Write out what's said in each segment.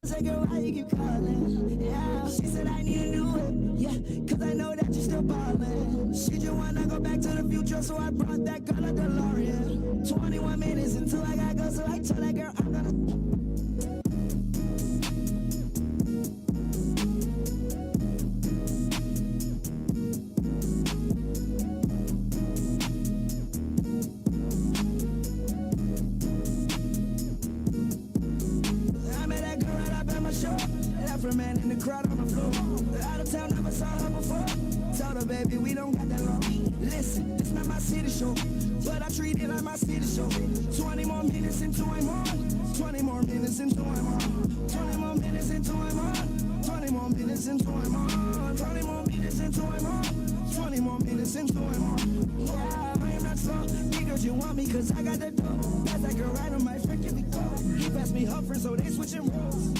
Say, girl, why you keep calling? Yeah, she said I need a new whip. Yeah, cause I know that you're still ballin'. She just wanna go back to the future, so I brought that girl a DeLorean. 21 minutes until I gotta go, so I tell that girl I'm gonna. Man in the crowd on the floor. Out of town, never saw her before. Told her, baby, we don't got that long. Listen, it's not my city show, but I treat it like my city show. 20 more minutes into I'm on. 20 more minutes into I'm on. 20 more minutes into I'm on. 20 more minutes into I'm on. 20 more minutes into I'm on. 20 more minutes into I'm on. Yeah, I am not slow. Because you want me, cause I got the dough. Pass that girl right on my freaking me go. He passed me her friend, so they switching roles.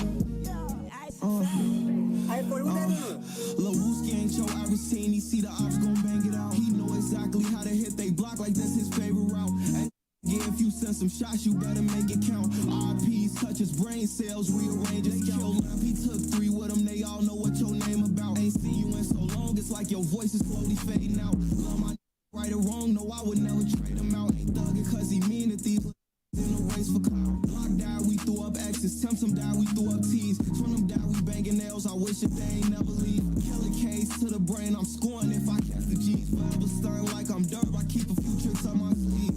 Lil' Wooski ain't your average teen. He see the ops gon' bang it out. He know exactly how to hit they block like that's his favorite route. And yeah, if you send some shots, you better make it count. RPs touch his brain cells, rearrange his scalp. He took 3 with him, they all know what your name about. Ain't seen you in so long, it's like your voice is slowly fading out. Love my right or wrong, no, I would never trade him out. Ain't thuggin' cause he mean it, these in the race for clout. Block died, we threw up X's. Tempt them died, we threw up T's. Twin them died, we banging nails. I wish that they ain't never leave. Killer case to the brain, I'm scoring if I catch the G's. Forever stirring like I'm dirt, I keep a few tricks on my sleeve.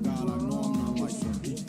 God, I know I'm not like that.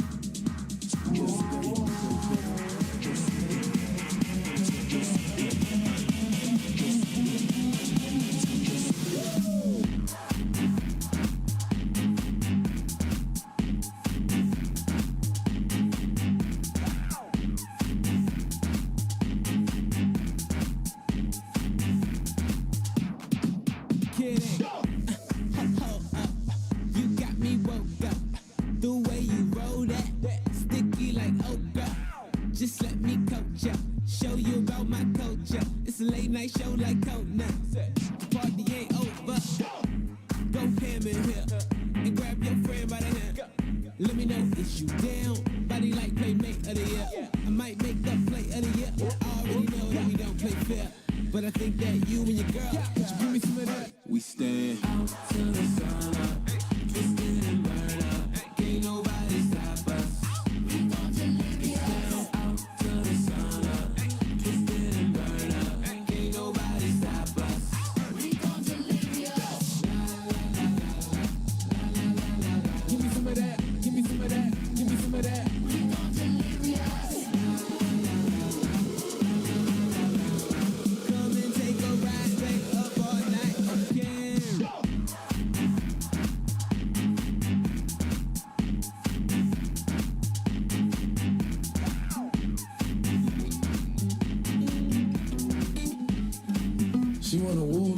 She wanna woo,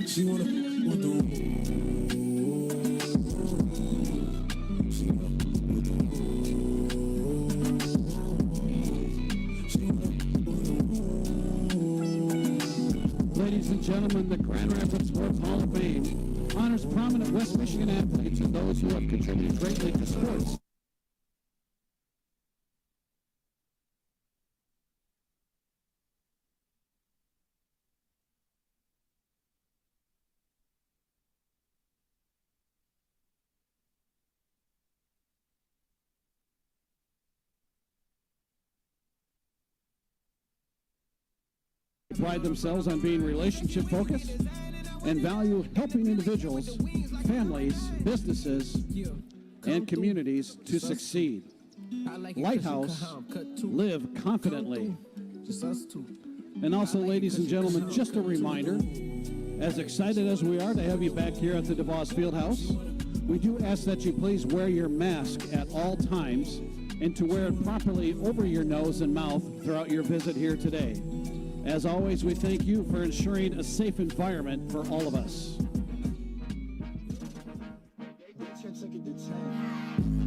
she wanna woo the woo. She wanna woo the woo. She wanna woo the woo. Ladies and gentlemen, the Grand Rapids Sports Hall of Fame honors prominent West Michigan athletes and those who have contributed greatly to sports. Pride themselves on being relationship focused and value helping individuals, families, businesses, and communities to succeed. Lighthouse, live confidently. And also, ladies and gentlemen, just a reminder, as excited as we are to have you back here at the DeVos Fieldhouse, we do ask that you please wear your mask at all times and to wear it properly over your nose and mouth throughout your visit here today. As always, we thank you for ensuring a safe environment for all of us.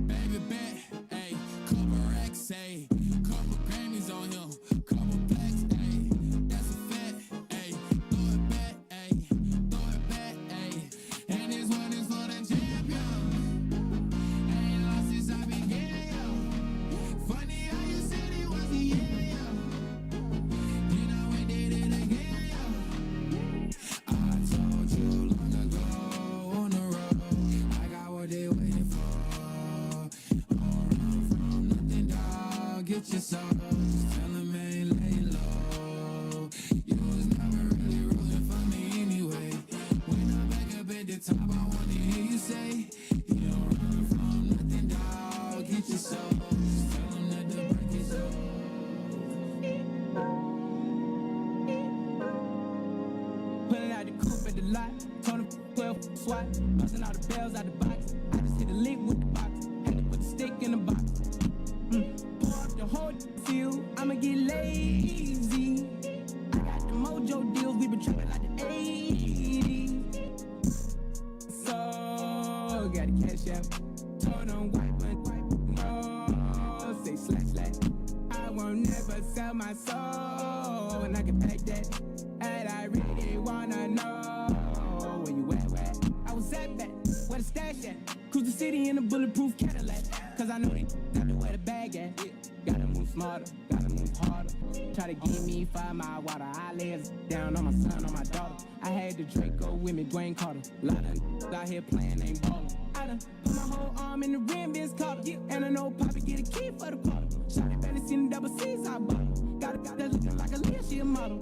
Baby bet, ayy, couple racks, ayy, couple Grammys on him, couple blacks, ayy, that's a fact, ayy, throw it back, ayy, throw it back, ayy, and this one is for the champion. Ain't lost since I began, yo. Funny how you said it was the end. get your soul. Tell him ain't laying low. You was never really rooting for me anyway. When I'm back up at the top, I wanna hear you say, you don't run from nothing, dog. Get your soul. Tell him that the break is over. Pulling out the coupe at the lot, told him 12 SWAT, busting all the bells out the box. I just hit a lick with the box, had to put the stick in the box. Pour up the whole field, I'ma get lazy. I got the mojo deals, we been trapping like the 80s. So, got the cash out, told them wipe, no, say slash. I won't never sell my soul, and I can pack that. And I really wanna know where you at, where? I was at that, where the stash at? Cruise the city in a bulletproof Cadillac. Cause I know they got to where the bag at. Gotta move smarter, gotta move harder. Try to give me 5 mile water. I lay down on my son, on my daughter. I had the Draco with me, Dwayne Carter. Lot of out here playing, ain't ballin'. I done put my whole arm in the rim, Vince Carter. And I know Poppy get a key for the quarter. Shot it, barely seen the double C's, I bought her. Got a that looking like a Leah, she a model.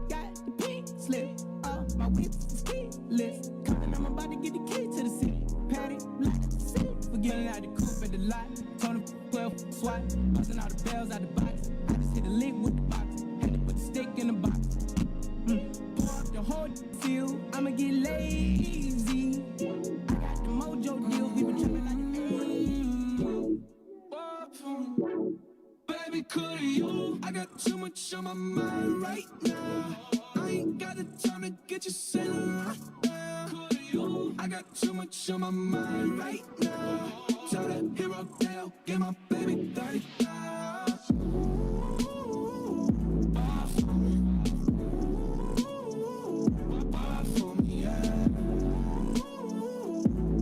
The pink slip up, my whip is keyless. Coming, I'm about to get the key to the city. Patty, like the city. Forgetting out the coupe at the lot. Told him 12 SWAT, busting all the bells out the box. I just hit a lick with the box, had to put the stick in the box. Pour up the whole field, I'ma get lazy. I got the mojo deals, we been trapping like Baby, could you? I got too much on my mind right now. I ain't got the time to get you sailing right now. I got too much on my mind right now. Tell that hero Dale, get my baby 30,000. Buy for me. Buy for me, yeah.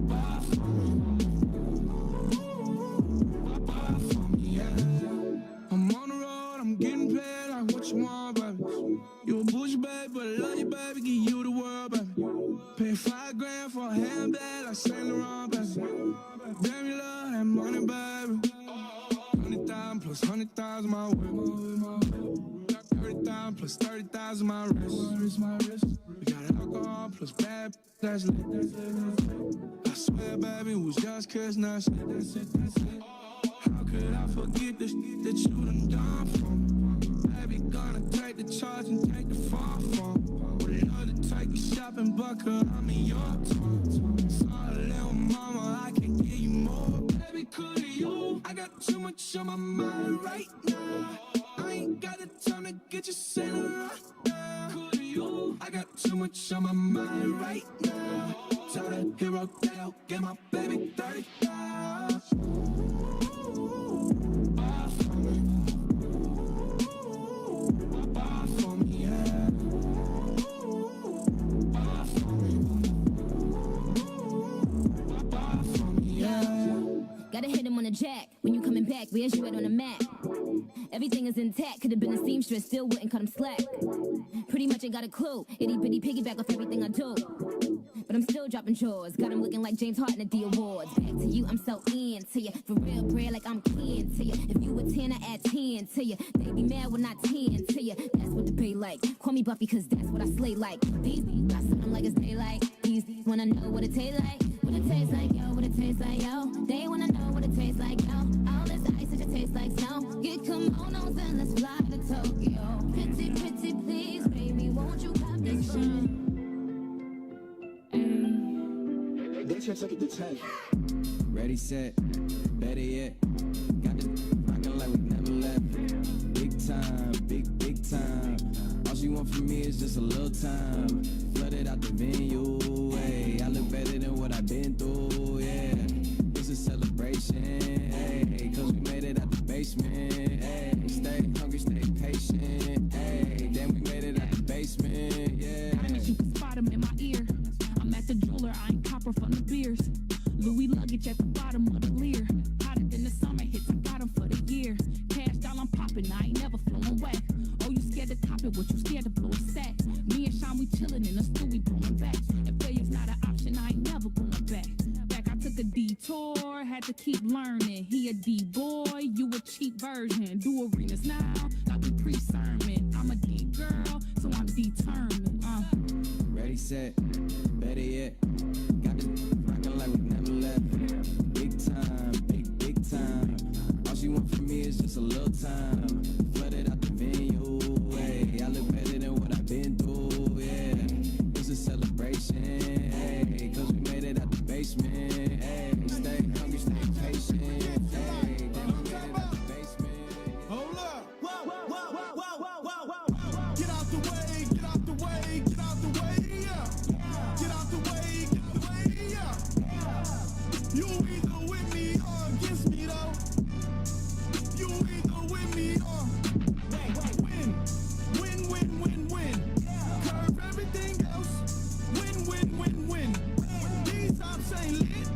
Buy for me. Buy for me, yeah. I'm on the road, I'm getting paid like what you want, baby. You a bougie, baby, but I love you, baby. Give you the world, baby. Pay $5 grand for a handbag like Saint Laurent, baby. Damn, you love that money, baby. 100,000 plus 100,000 my way. 30,000 plus 30,000 my wrist. We got alcohol plus bad, that's lit. I swear, baby, it was just kiss, that's it. How could I forget the shit that you done done for me? Baby, gonna take the charge and take the fall from. Would love to take you shopping, but I'm in your town. Sorry, little mama, I can't give you more. Baby, could you? I got too much on my mind right now. I ain't got the time to get you sailing right now. Could you? I got too much on my mind right now. Tell that hero Dale, get my baby 30,000. Buy for me. Buy for me, yeah. Buy for me. Buy for me, yeah. Gotta hit him on the jack. When you coming back, where's you at on the map? Everything is intact. Could've been a seamstress, still wouldn't cut him slack. Pretty much ain't got a clue. Itty bitty piggyback off everything I do. But I'm still dropping chores. Got him looking like James Harden at the awards. Back to you, I'm so into you. For real, bread like I'm kin to you. If you a 10, I add 10 to you. They be mad when I 10 to you. That's what the pay like. Call me Buffy, cause that's what I slay like. These I set them like it's daylight. These wanna know what it tastes like. What it tastes like, yo, what it tastes like, yo. They wanna know what it tastes like, yo. All this ice, it tastes like snow. Get kimonos and let's fly to Tokyo. Pretty, pretty, please, baby, won't you cop this phone? They check it to 10. Ready, set, better yet. Got the rockin' like we never left. Big time, big time. All she want from me is just a little time. Flooded out the venue, hey. I look better than what I've been through, yeah. It's a celebration, hey. Cause we made it out the basement, hey. Stay hungry, stay patient, hey. Then we made it out the basement, yeah. You can spot him in my ear. I'm at the jeweler, I ain't copper from the beers. Louis luggage at the bottom of the Lear. Hotter than the summer hits, I got him for the year. Cash down, I'm popping, I ain't never flown wet. Oh, you scared to top it, what you scared to blow a sack? Me and Sean, we chillin' in the stew, we blowing back. If failure's not an option, I ain't never going back. I took a detour, had to keep learning. He a D-boy, you a cheap version. Do arenas now, got the pre-sermon. I'm a D girl, so I'm determined. Ready, set, better yet. Got this rockin' like we never left. Big time, big time. All she want from me is just a little time. Flooded out the venue, hey. I look better than what I've been through, yeah. It's a celebration, hey. Cause we made it out the basement, hey. Stay hungry, stay patient, hey. Then we made it out the basement. Hold up. Get out the way, get out the way, get out the way, yeah. Get out the way, yeah. You either with me or against me, though. You either with me or win. Curve everything else. Win. These hops ain't lit.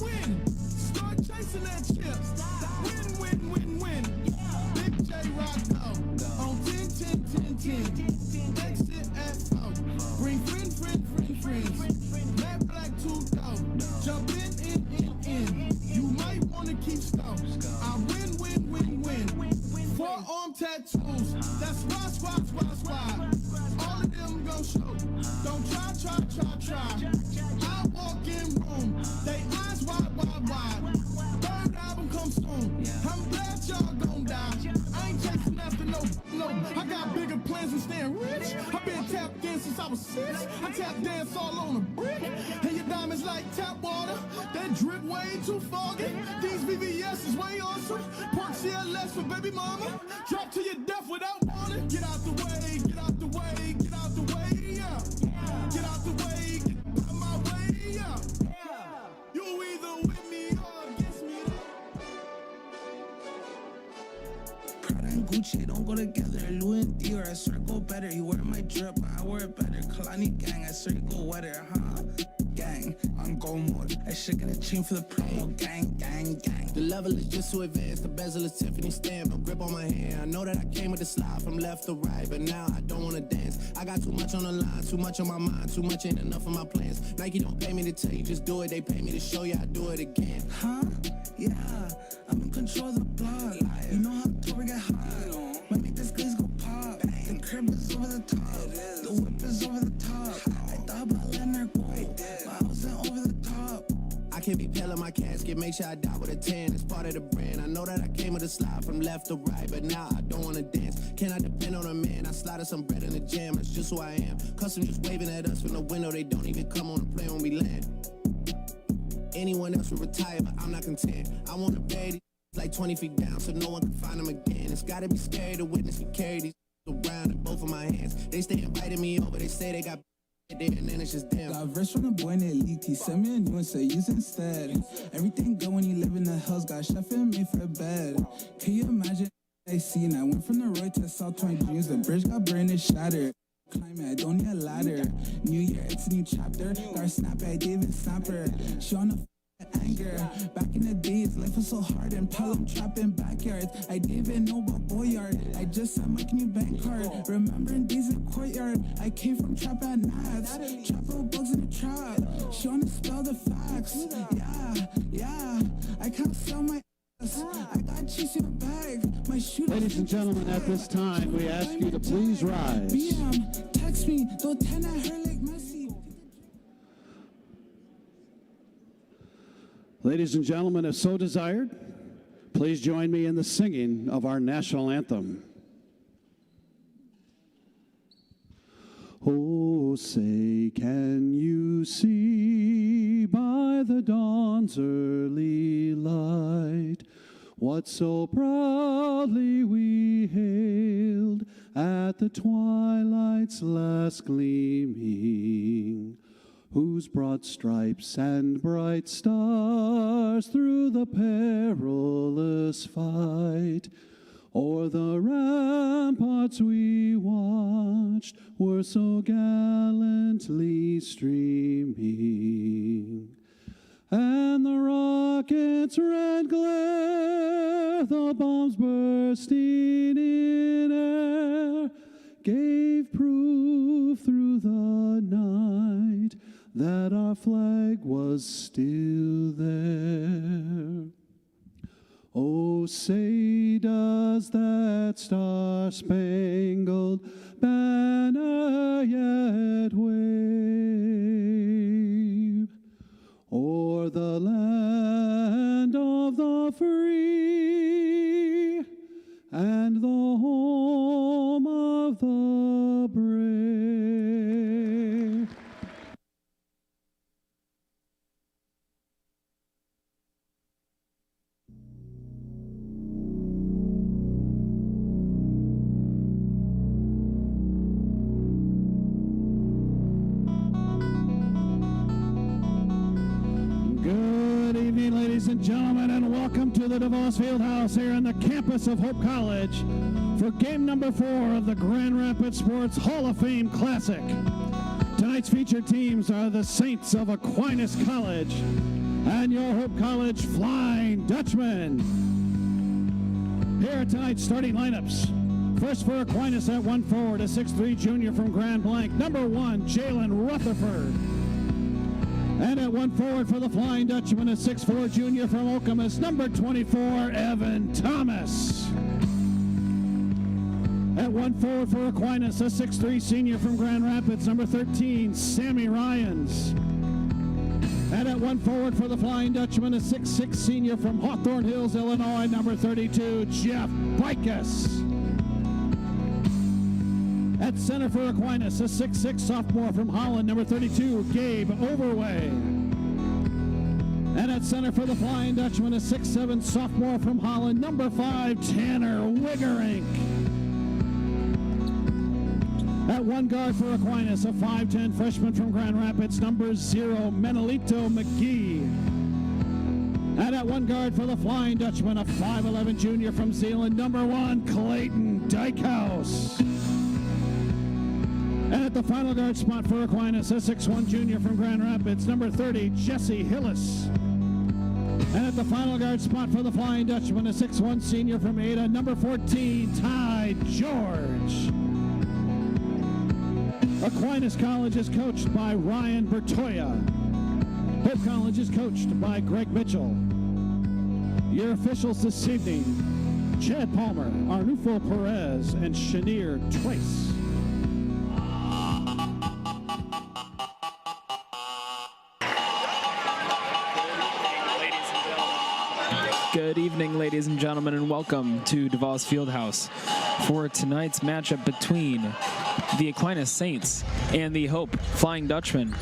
Win. Start chasing that chip. Win. Big J Rocco on 10. Exit at 4. Bring friends. Matt Black 2 go. Jump in. You might wanna keep score. I win. Forearm tattoos. That's why. All of them gon' show. Don't try. I walk in room. They eyes wide. Third album comes soon. I'm glad y'all gon' die. I ain't chasing after no. I got bigger plans than staying rich. I've been tap dancing since I was 6. I tap dance all on a brick. And your diamonds like tap water. That drip way too foggy. These VVS is way awesome. Pork CLS for baby mama. Drop to your death without warning. Get out the way, yeah. Get out the way, get out my way, yeah. You either with me or against me. Prada and Gucci don't go together. Louis and Dior, I swear go better. You wear my drip, I wear it better. Kalani gang, I swear you go wetter, huh? Gang, on go mode. I should get a chain for the promo. Gang. The level is just too advanced. The bezel is Tiffany stamp. A grip on my hand. I know that I came with the slide from left to right, but now I don't wanna dance. I got too much on the line, too much on my mind, too much ain't enough of my plans. Nike don't pay me to tell you, just do it. They pay me to show you I do it again. Huh? Yeah, I'm in control of the block. You know how October get hot. Might make this glaze go pop. The crib is over the top. The whip is over the top. I thought about letting her go, but I wasn't over the top. I can't be pale in my casket, make sure I die with a 10. It's part of the brand. I know that I came with a slide from left to right, but now I don't wanna dance. Can I depend on a man? I slided some bread in the jam, that's just who I am. Custom just waving at us from the window, they don't even come on the plane when we land. Anyone else would retire, but I'm not content. I wanna bury these like 20 feet down so no one can find them again. It's gotta be scary to witness me carry these around in both of my hands. They stay inviting me over, they say they got there, and then it's just them. Got verse from the boy and it leaked. He sent me a new one, say use instead. Everything good when you live in the hills. Got chef and made for a bed. Can you imagine I seen? I went from the road to South 20 dreams. The bridge got burned and shattered. Climate, I don't need a ladder. New year, it's a new chapter. Got a snap at David Snapper. She on the anger. Back in the days, life was so hard and problem trapping backyards. I didn't even know about Boyard. I just sent my new bank card. Remembering days in courtyard. I came from trap at Nats. Trap out bugs in the trap. She wanna spell the facts. Yeah. I can't sell my ass. I got cheese in the bag. My shooters. Ladies and gentlemen, at this time, we ask you to please rise. BM, text me. Though 10 at her like Messi. Ladies and gentlemen, if so desired, please join me in the singing of our national anthem. Oh, say, can you see by the dawn's early light what so proudly we hailed at the twilight's last gleaming, whose broad stripes and bright stars through the perilous fight o'er the ramparts we watched were so gallantly streaming. And the rocket's red glare, the bombs bursting in air, gave proof through the night that our flag was still there. Oh, say does that star-spangled banner yet wave o'er the land of the free and the home of the brave. Good evening, ladies and gentlemen, and welcome to the DeVos Fieldhouse here on the campus of Hope College for game number 4 of the Grand Rapids Sports Hall of Fame Classic. Tonight's featured teams are the Saints of Aquinas College and your Hope College Flying Dutchmen. Here are tonight's starting lineups. First for Aquinas at 1 forward, a 6'3" junior from Grand Blanc, number 1, Jalen Rutherford. And at 1 forward for the Flying Dutchman, a 6'4" junior from Okemos, number 24, Evan Thomas. At 1 forward for Aquinas, a 6'3" senior from Grand Rapids, number 13, Sammy Ryans. And at 1 forward for the Flying Dutchman, a 6'6" senior from Hawthorne Hills, Illinois, number 32, Jeff Bicus. At center for Aquinas, a 6'6" sophomore from Holland, number 32, Gabe Overway. And at center for the Flying Dutchman, a 6'7" sophomore from Holland, number 5, Tanner Wiggerink. At 1 guard for Aquinas, a 5'10" freshman from Grand Rapids, number 0, Menelito McGee. And at 1 guard for the Flying Dutchman, a 5'11" junior from Zeeland, number 1, Clayton Dykehouse. And at the final guard spot for Aquinas, a 6'1" junior from Grand Rapids, number 30, Jesse Hillis. And at the final guard spot for the Flying Dutchman, a 6'1" senior from Ada, number 14, Ty George. Aquinas College is coached by Ryan Bertoya. Hope College is coached by Greg Mitchell. Your officials this evening, Chad Palmer, Arnulfo Perez, and Shanier Trace. Good evening, ladies and gentlemen, and welcome to DeVos Fieldhouse for tonight's matchup between the Aquinas Saints and the Hope Flying Dutchmen.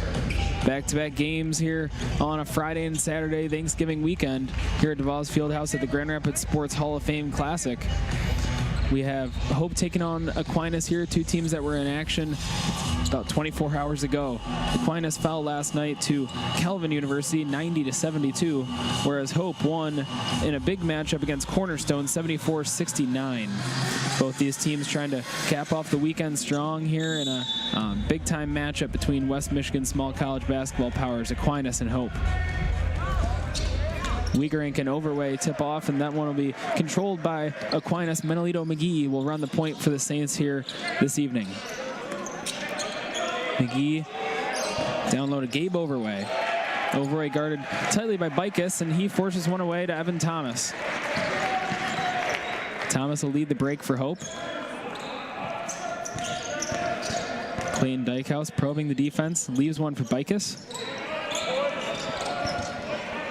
Back-to-back games here on a Friday and Saturday Thanksgiving weekend here at DeVos Fieldhouse at the Grand Rapids Sports Hall of Fame Classic. We have Hope taking on Aquinas here, two teams that were in action about 24 hours ago. Aquinas fell last night to Calvin University 90-72, whereas Hope won in a big matchup against Cornerstone 74-69. Both these teams trying to cap off the weekend strong here in a big-time matchup between West Michigan small college basketball powers Aquinas and Hope. Wiggerink and Overway tip off, and that one will be controlled by Aquinas. Menelito McGee will run the point for the Saints here this evening. McGee down low to Gabe Overway. Overway guarded tightly by Bicus, and he forces one away to Evan Thomas. Thomas will lead the break for Hope. Clayton Dykehouse probing the defense, leaves one for Bicus.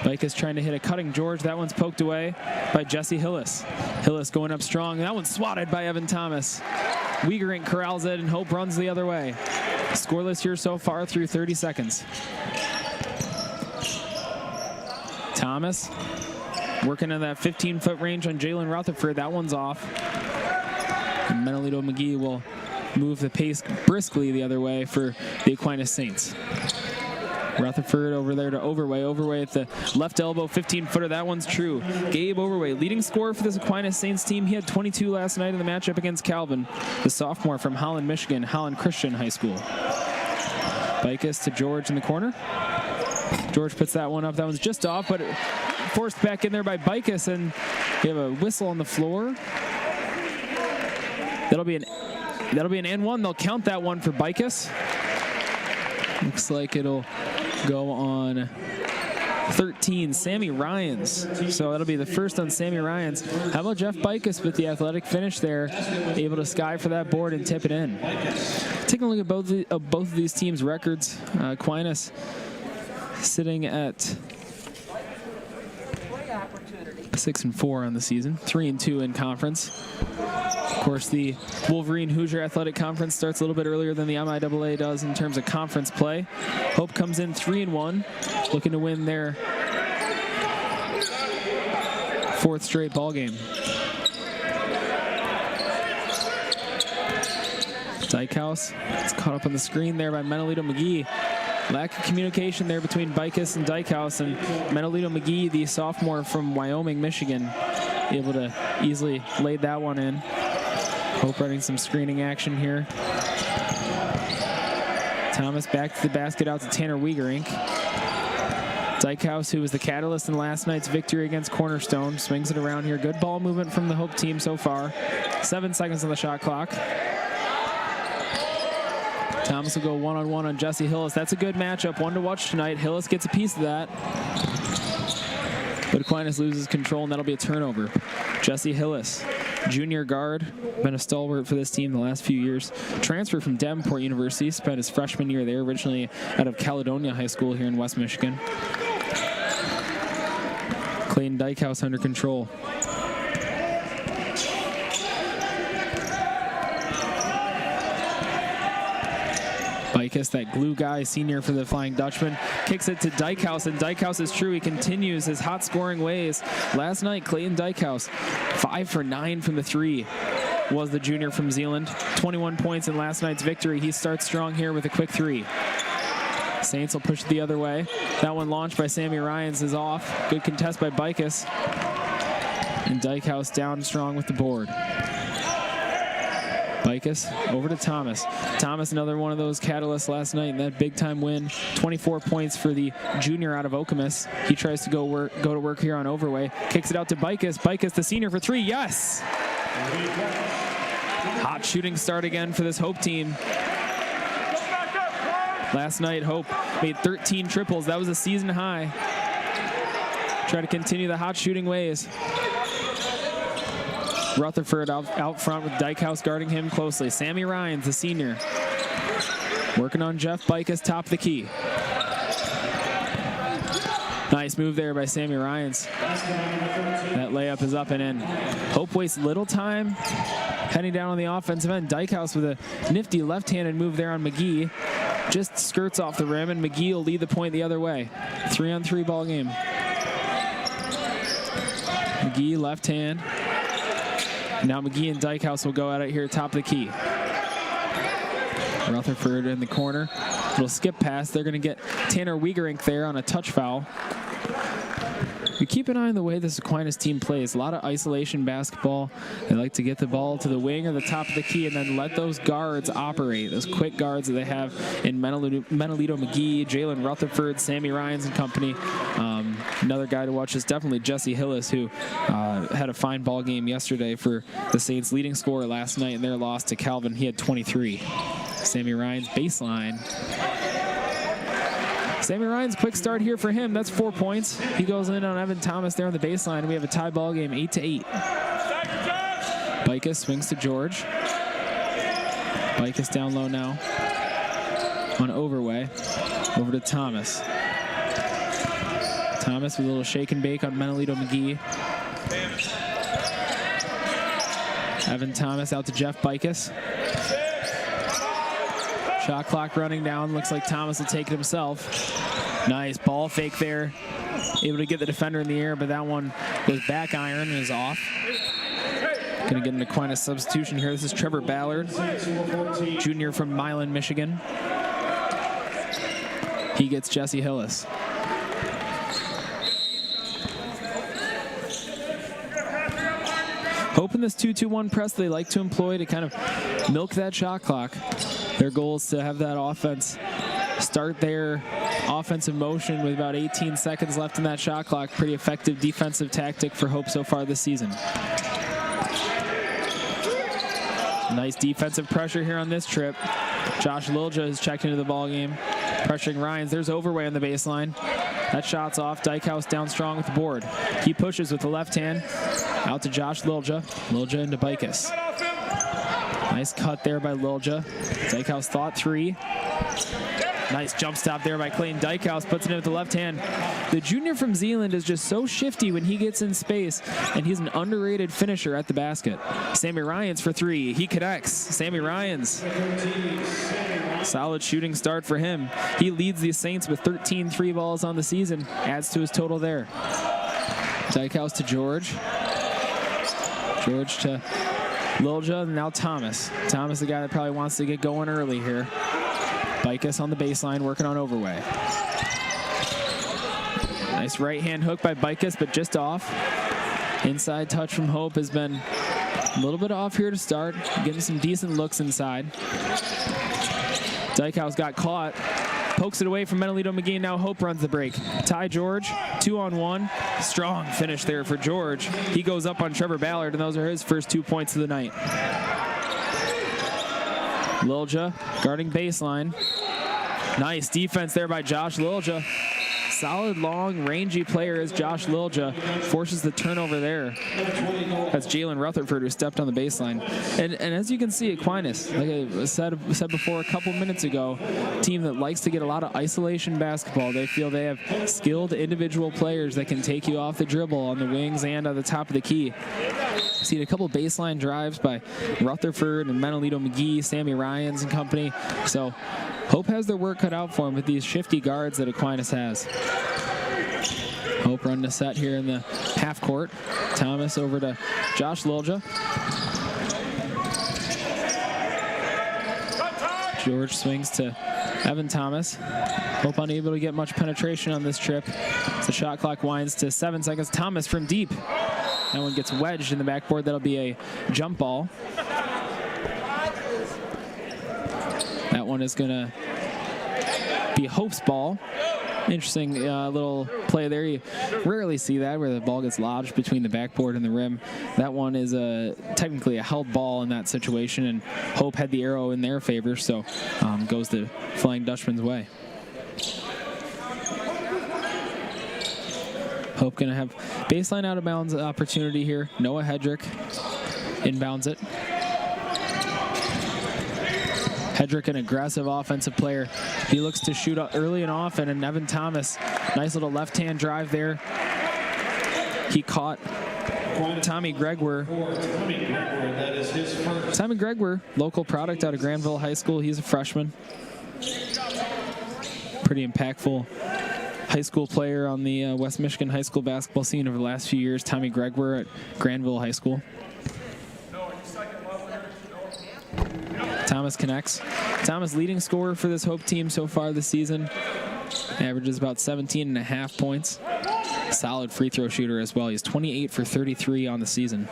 Bicus trying to hit a cutting George. That one's poked away by Jesse Hillis. Hillis going up strong. That one's swatted by Evan Thomas. Wiggerink corrals it, and Hope runs the other way. Scoreless here so far through 30 seconds. Thomas working in that 15-foot range on Jalen Rutherford. That one's off. And Menelito McGee will move the pace briskly the other way for the Aquinas Saints. Rutherford over there to Overway. Overway at the left elbow, 15-footer. That one's true. Gabe Overway, leading scorer for this Aquinas Saints team. He had 22 last night in the matchup against Calvin, the sophomore from Holland, Michigan, Holland Christian High School. Bicus to George in the corner. George puts that one up. That one's just off, but forced back in there by Bicus, and we have a whistle on the floor. That'll be an and one. They'll count that one for Bicus. Looks like it'll go on 13, Sammy Ryans. So that'll be the first on Sammy Ryans. How about Jeff Bickus with the athletic finish there, able to sky for that board and tip it in. Taking a look at both of these teams' records. Aquinas sitting at 6-4 on the season, 3-2 in conference. Of course, the Wolverine Hoosier Athletic Conference starts a little bit earlier than the MIAA does in terms of conference play. Hope comes in 3-1, looking to win their 4th straight ball game. Dykehouse, it's caught up on the screen there by Menolito McGee. Lack of communication there between Bickus and Dykehouse, and Menolito McGee, the sophomore from Wyoming, Michigan, able to easily lay that one in. Hope running some screening action here. Thomas back to the basket out to Tanner Wiegerink. Dykehouse, who was the catalyst in last night's victory against Cornerstone, swings it around here. Good ball movement from the Hope team so far. 7 seconds on the shot clock. Thomas will go one-on-one on Jesse Hillis. That's a good matchup, one to watch tonight. Hillis gets a piece of that. But Aquinas loses control, and that'll be a turnover. Jesse Hillis, junior guard, been a stalwart for this team the last few years. Transferred from Davenport University, spent his freshman year there, originally out of Caledonia High School here in West Michigan. Clayton Dykehouse under control. Bickus, that glue guy, senior for the Flying Dutchman, kicks it to Dykehouse, and Dykehouse is true. He continues his hot scoring ways. Last night, Clayton Dykehouse, 5 for 9 from the 3, was the junior from Zeeland. 21 points in last night's victory. He starts strong here with a quick 3. Saints will push it the other way. That one launched by Sammy Ryans is off. Good contest by Bickus. And Dykehouse down strong with the board. Bickus over to Thomas. Thomas, another one of those catalysts last night in that big-time win. 24 points for the junior out of Okemos. He tries to go to work here on Overway. Kicks it out to Bickus. Bickus, the senior, for 3. Yes! Hot shooting start again for this Hope team. Last night, Hope made 13 triples. That was a season high. Try to continue the hot shooting ways. Rutherford out front with Dykehouse guarding him closely. Sammy Ryans, the senior, working on Jeff Bickus, top of the key. Nice move there by Sammy Ryans. That layup is up and in. Hope wastes little time heading down on the offensive end. Dykehouse with a nifty left-handed move there on McGee. Just skirts off the rim, and McGee will lead the point the other way. 3-on-3 ball game. McGee left hand. Now McGee and Dykehouse will go at it here, top of the key. Rutherford in the corner. Little skip pass. They're going to get Tanner Wiegerink there on a touch foul. You keep an eye on the way this Aquinas team plays. A lot of isolation basketball. They like to get the ball to the wing or the top of the key and then let those guards operate. Those quick guards that they have in Menolito McGee, Jalen Rutherford, Sammy Ryans and company. Another guy to watch is definitely Jesse Hillis, who had a fine ball game yesterday for the Saints, leading scorer last night in their loss to Calvin. He had 23. Sammy Ryans baseline. Sammy Ryans, quick start here for him. That's 4 points. He goes in on Evan Thomas there on the baseline. We have a tie ball game, 8-8. Bickus swings to George. Bickus down low now on Overway. Over to Thomas. Thomas with a little shake and bake on Menolito McGee. Evan Thomas out to Jeff Bickus. Shot clock running down. Looks like Thomas will take it himself. Nice ball fake there. Able to get the defender in the air, but that one goes back iron and is off. Going to get an Aquinas substitution here. This is Trevor Ballard, junior from Milan, Michigan. He gets Jesse Hillis. Hoping this 2-2-1 press they like to employ to kind of milk that shot clock. Their goal is to have that offense start their offensive motion with about 18 seconds left in that shot clock. Pretty effective defensive tactic for Hope so far this season. Nice defensive pressure here on this trip. Josh Lilja has checked into the ball game, pressuring Ryans. There's Overway on the baseline. That shot's off. Dykehouse down strong with the board. He pushes with the left hand out to Josh Lilja. Lilja into Bickus. Nice cut there by Lilja. Dykehouse thought three. Nice jump stop there by Clayton Dykehouse. Puts it in with the left hand. The junior from Zeeland is just so shifty when he gets in space, and he's an underrated finisher at the basket. Sammy Ryans for three. He connects. Sammy Ryans. Solid shooting start for him. He leads the Saints with 13 three balls on the season. Adds to his total there. Dykehouse to George. George to Lilja, and now Thomas. Thomas, the guy that probably wants to get going early here. Bickus on the baseline, working on Overway. Nice right-hand hook by Bickus, but just off. Inside touch from Hope has been a little bit off here to start. Getting some decent looks inside. Dykehouse got caught. Pokes it away from Menolito McGee. Now Hope runs the break. Ty George, 2-on-1. Strong finish there for George. He goes up on Trevor Ballard, and those are his first 2 points of the night. Lilja guarding baseline. Nice defense there by Josh Lilja. Solid, long, rangy player is Josh Lilja. Forces the turnover there. That's Jalen Rutherford who stepped on the baseline. And as you can see, Aquinas, like I said before a couple minutes ago, team that likes to get a lot of isolation basketball. They feel they have skilled individual players that can take you off the dribble on the wings and at the top of the key. Seen a couple baseline drives by Rutherford and Menolito McGee, Sammy Ryans and company. So Hope has their work cut out for him with these shifty guards that Aquinas has. Hope running a set here in the half court. Thomas over to Josh Lilja. George swings to Evan Thomas. Hope unable to get much penetration on this trip. So the shot clock winds to 7 seconds. Thomas from deep. That one gets wedged in the backboard. That'll be a jump ball. That one is going to be Hope's ball. Interesting little play there. You rarely see that where the ball gets lodged between the backboard and the rim. That one is technically a held ball in that situation, and Hope had the arrow in their favor, so goes the Flying Dutchman's way. Hope going to have baseline out of bounds opportunity here. Noah Hedrick inbounds it. Hedrick, an aggressive offensive player. He looks to shoot up early and often, and Evan Thomas, nice little left-hand drive there. He caught Tommy Gregwer. Tommy Gregwer, local product out of Granville High School. He's a freshman. Pretty impactful high school player on the West Michigan high school basketball scene over the last few years. Tommy Gregwer at Granville High School. Thomas connects. Thomas leading scorer for this Hope team so far this season. Averages about 17.5 points. Solid free throw shooter as well. He's 28 for 33 on the season.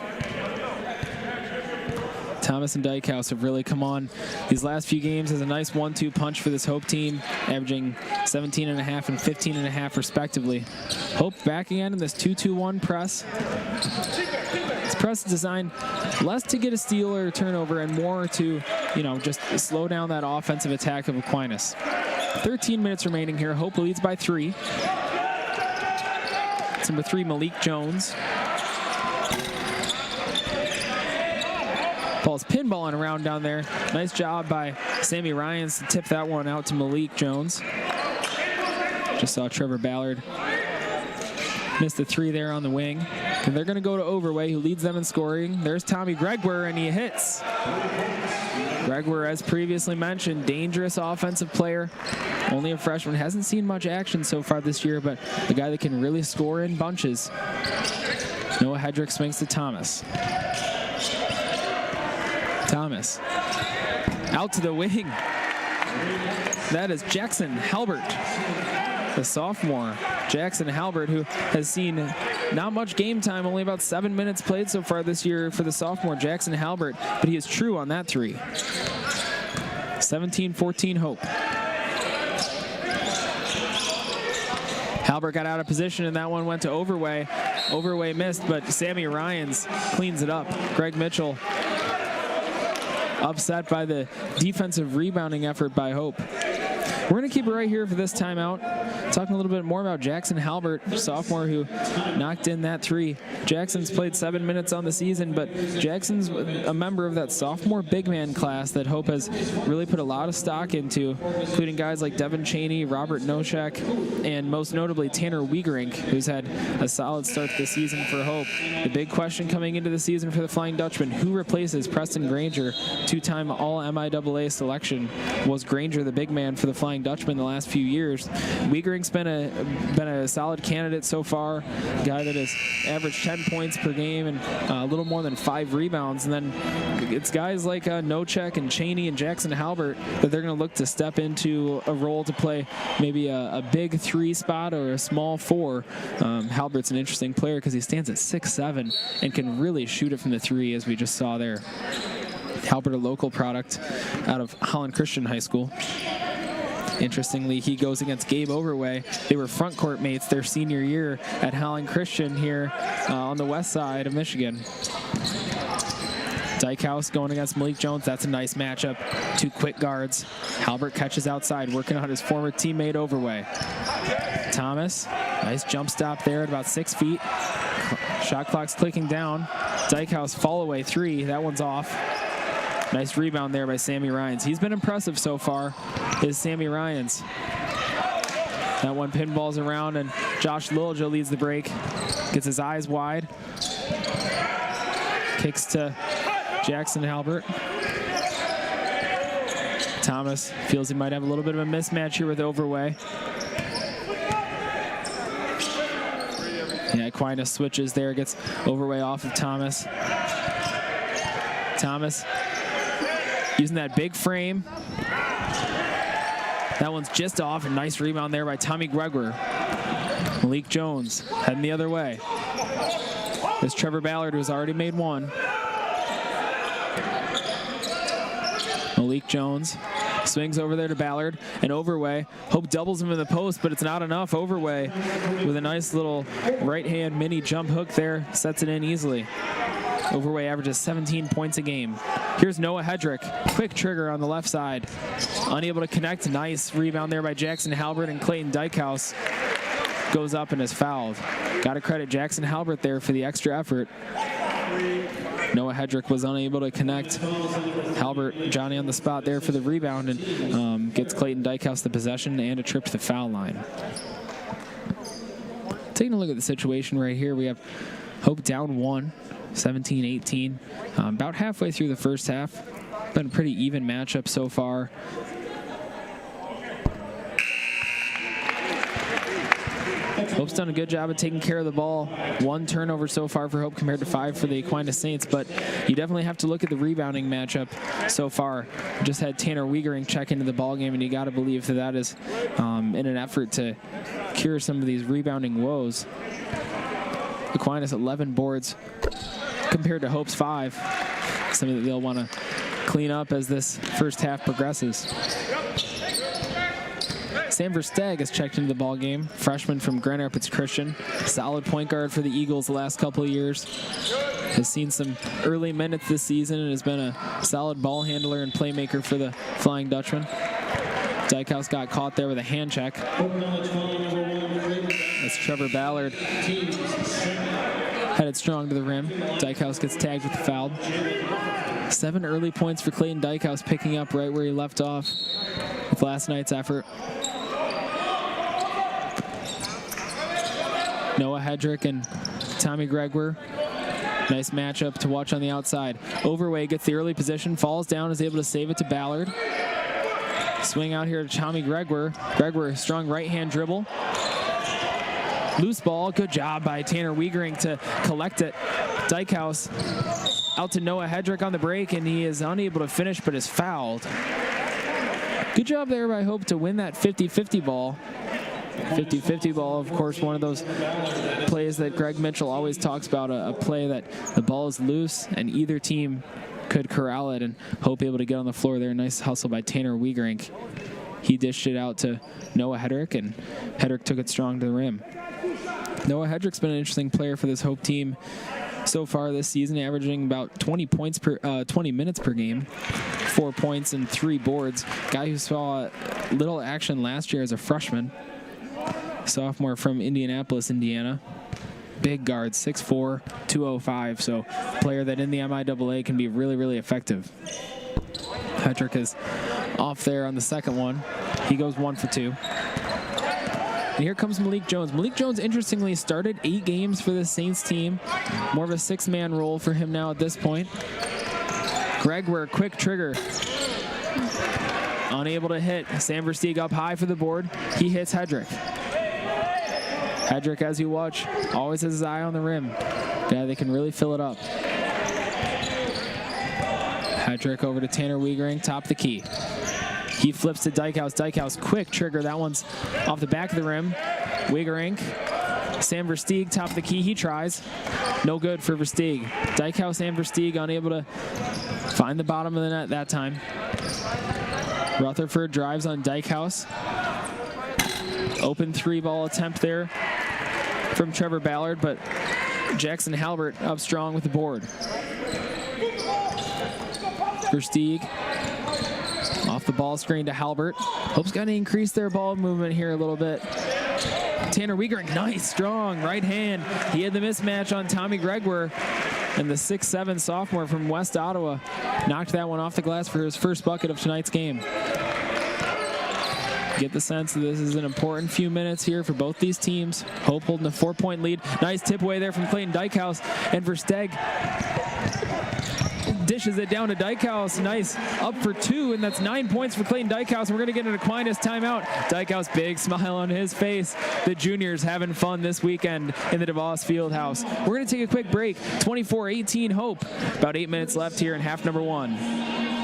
Thomas and Dykehouse have really come on these last few games as a nice 1-2 punch for this Hope team, averaging 17.5 and 15.5 respectively. Hope back again in this 2-2-1 press. This press is designed less to get a steal or a turnover and more to, just slow down that offensive attack of Aquinas. 13 minutes remaining here. Hope leads by 3. It's number 3, Malik Jones. Paul's pinballing around down there. Nice job by Sammy Ryans to tip that one out to Malik Jones. Just saw Trevor Ballard missed the 3 there on the wing. And they're going to go to Overway, who leads them in scoring. There's Tommy Gregwer, and he hits. Gregwer, as previously mentioned, dangerous offensive player. Only a freshman. Hasn't seen much action so far this year, but the guy that can really score in bunches. Noah Hedrick swings to Thomas. Thomas out to the wing. That is Jackson Halbert, the sophomore. Jackson Halbert, who has seen not much game time, only about 7 minutes played so far this year for the sophomore Jackson Halbert, but he is true on that 3. 17-14 Hope. Halbert got out of position, and that one went to Overway. Overway missed, but Sammy Ryans cleans it up. Greg Mitchell upset by the defensive rebounding effort by Hope. We're going to keep it right here for this timeout. Talking a little bit more about Jackson Halbert, sophomore who knocked in that three. Jackson's played 7 minutes on the season, but Jackson's a member of that sophomore big man class that Hope has really put a lot of stock into, including guys like Devin Chaney, Robert Noshek, and most notably Tanner Wiegerink, who's had a solid start to the season for Hope. The big question coming into the season for the Flying Dutchman, who replaces Preston Granger, two-time All-MIAA selection? Was Granger the big man for the Flying Dutchman the last few years? Wiegerink's been a solid candidate so far, a guy that has averaged 10 points per game and a little more than 5 rebounds. And then it's guys like Nochek and Chaney and Jackson Halbert that they're going to look to step into a role to play maybe a big 3 spot or a small 4. Halbert's an interesting player because he stands at 6'7" and can really shoot it from the 3, as we just saw there. Halbert, a local product out of Holland Christian High School. Interestingly, he goes against Gabe Overway. They were front court mates their senior year at Holland Christian here on the west side of Michigan. Dykehouse going against Malik Jones. That's a nice matchup. 2 quick guards. Halbert catches outside, working on his former teammate Overway. Thomas, nice jump stop there at about 6 feet. Shot clock's clicking down. Dykehouse fall away 3. That one's off. Nice rebound there by Sammy Ryans. He's been impressive so far, is Sammy Ryans. That one pinballs around, and Josh Lilja leads the break. Gets his eyes wide. Kicks to Jackson Halbert. Thomas feels he might have a little bit of a mismatch here with Overway. Yeah, Aquinas switches there, gets Overway off of Thomas. Thomas using that big frame. That one's just off. A nice rebound there by Tommy Gregoire. Malik Jones heading the other way. There's Trevor Ballard, who's already made one. Malik Jones swings over there to Ballard and Overway. Hope doubles him in the post, but it's not enough. Overway with a nice little right-hand mini jump hook there, sets it in easily. Overway averages 17 points a game. Here's Noah Hedrick. Quick trigger on the left side. Unable to connect. Nice rebound there by Jackson Halbert, and Clayton Dykehouse goes up and is fouled. Got to credit Jackson Halbert there for the extra effort. Noah Hedrick was unable to connect. Halbert, Johnny on the spot there for the rebound, and gets Clayton Dykehouse the possession and a trip to the foul line. Taking a look at the situation right here, we have Hope down 1. 17-18, about halfway through the first half. Been a pretty even matchup so far. Hope's done a good job of taking care of the ball. 1 turnover so far for Hope compared to 5 for the Aquinas Saints, but you definitely have to look at the rebounding matchup so far. Just had Tanner Wiegerink check into the ball game, and you got to believe that that is in an effort to cure some of these rebounding woes. Aquinas 11 boards compared to Hope's 5. Something that they'll want to clean up as this first half progresses. Sam Versteg has checked into the ball game. Freshman from Grand Rapids Christian. Solid point guard for the Eagles the last couple of years. Has seen some early minutes this season and has been a solid ball handler and playmaker for the Flying Dutchman. Dykehouse got caught there with a hand check. That's Trevor Ballard. Headed strong to the rim. Dykehouse gets tagged with the foul. 7 early points for Clayton Dykehouse, picking up right where he left off with last night's effort. Noah Hedrick and Tommy Gregoire. Nice matchup to watch on the outside. Overway gets the early position, falls down, is able to save it to Ballard. Swing out here to Tommy Gregoire. Gregoire, strong right-hand dribble. Loose ball, good job by Tanner Wiegerink to collect it. Dykehouse out to Noah Hedrick on the break, and he is unable to finish, but is fouled. Good job there by Hope to win that 50-50 ball. 50-50 ball, of course, one of those plays that Greg Mitchell always talks about, a play that the ball is loose and either team could corral it, and Hope able to get on the floor there. Nice hustle by Tanner Wiegerink. He dished it out to Noah Hedrick, and Hedrick took it strong to the rim. Noah Hedrick's been an interesting player for this Hope team. so far this season, averaging about 20 minutes per game, 4 points and 3 boards. Guy who saw little action last year as a freshman. Sophomore from Indianapolis, Indiana. Big guard, 6'4", 205. So player that in the MIAA can be really, really effective. Hedrick is off there on the second one. He goes 1 for 2. And here comes Malik Jones. Malik Jones, interestingly, started 8 games for the Saints team. More of a 6-man role for him now at this point. Gregwer, quick trigger. Unable to hit. Sam Versteeg up high for the board. He hits Hedrick. Hedrick, as you watch, always has his eye on the rim. Yeah, they can really fill it up. Hedrick over to Tanner Wiegering, top the key. He flips to Dykhouse. Dykhouse, quick trigger. That one's off the back of the rim. Wiegering. Sam Versteeg, top the key. He tries. No good for Versteeg. Dykhouse and Versteeg unable to find the bottom of the net that time. Rutherford drives on Dykhouse. Open 3-ball attempt there from Trevor Ballard, but Jackson Halbert up strong with the board. Versteeg off the ball screen to Halbert. Hope's got to increase their ball movement here a little bit. Tanner Wiegering, nice, strong right hand. He had the mismatch on Tommy Gregwer, and the 6'7" sophomore from West Ottawa knocked that one off the glass for his first bucket of tonight's game. Get the sense that this is an important few minutes here for both these teams. Hope holding a 4-point lead. Nice tip away there from Clayton Dykhouse, and Versteeg dishes it down to Dykhouse. Nice, up for 2, and that's 9 points for Clayton Dykhouse. And we're going to get an Aquinas timeout. Dykhouse, big smile on his face. The juniors having fun this weekend in the DeVos Fieldhouse. We're going to take a quick break. 24-18 Hope. About 8 minutes left here in half number 1.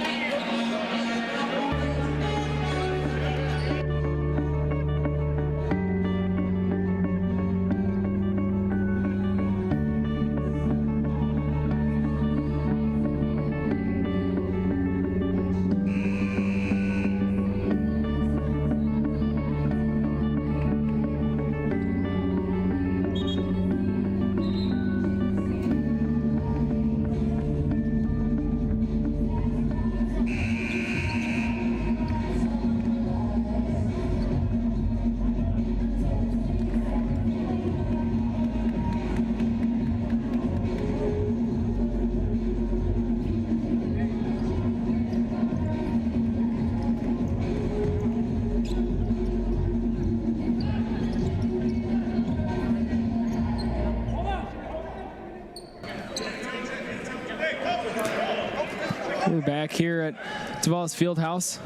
We're back here at DeVos Fieldhouse.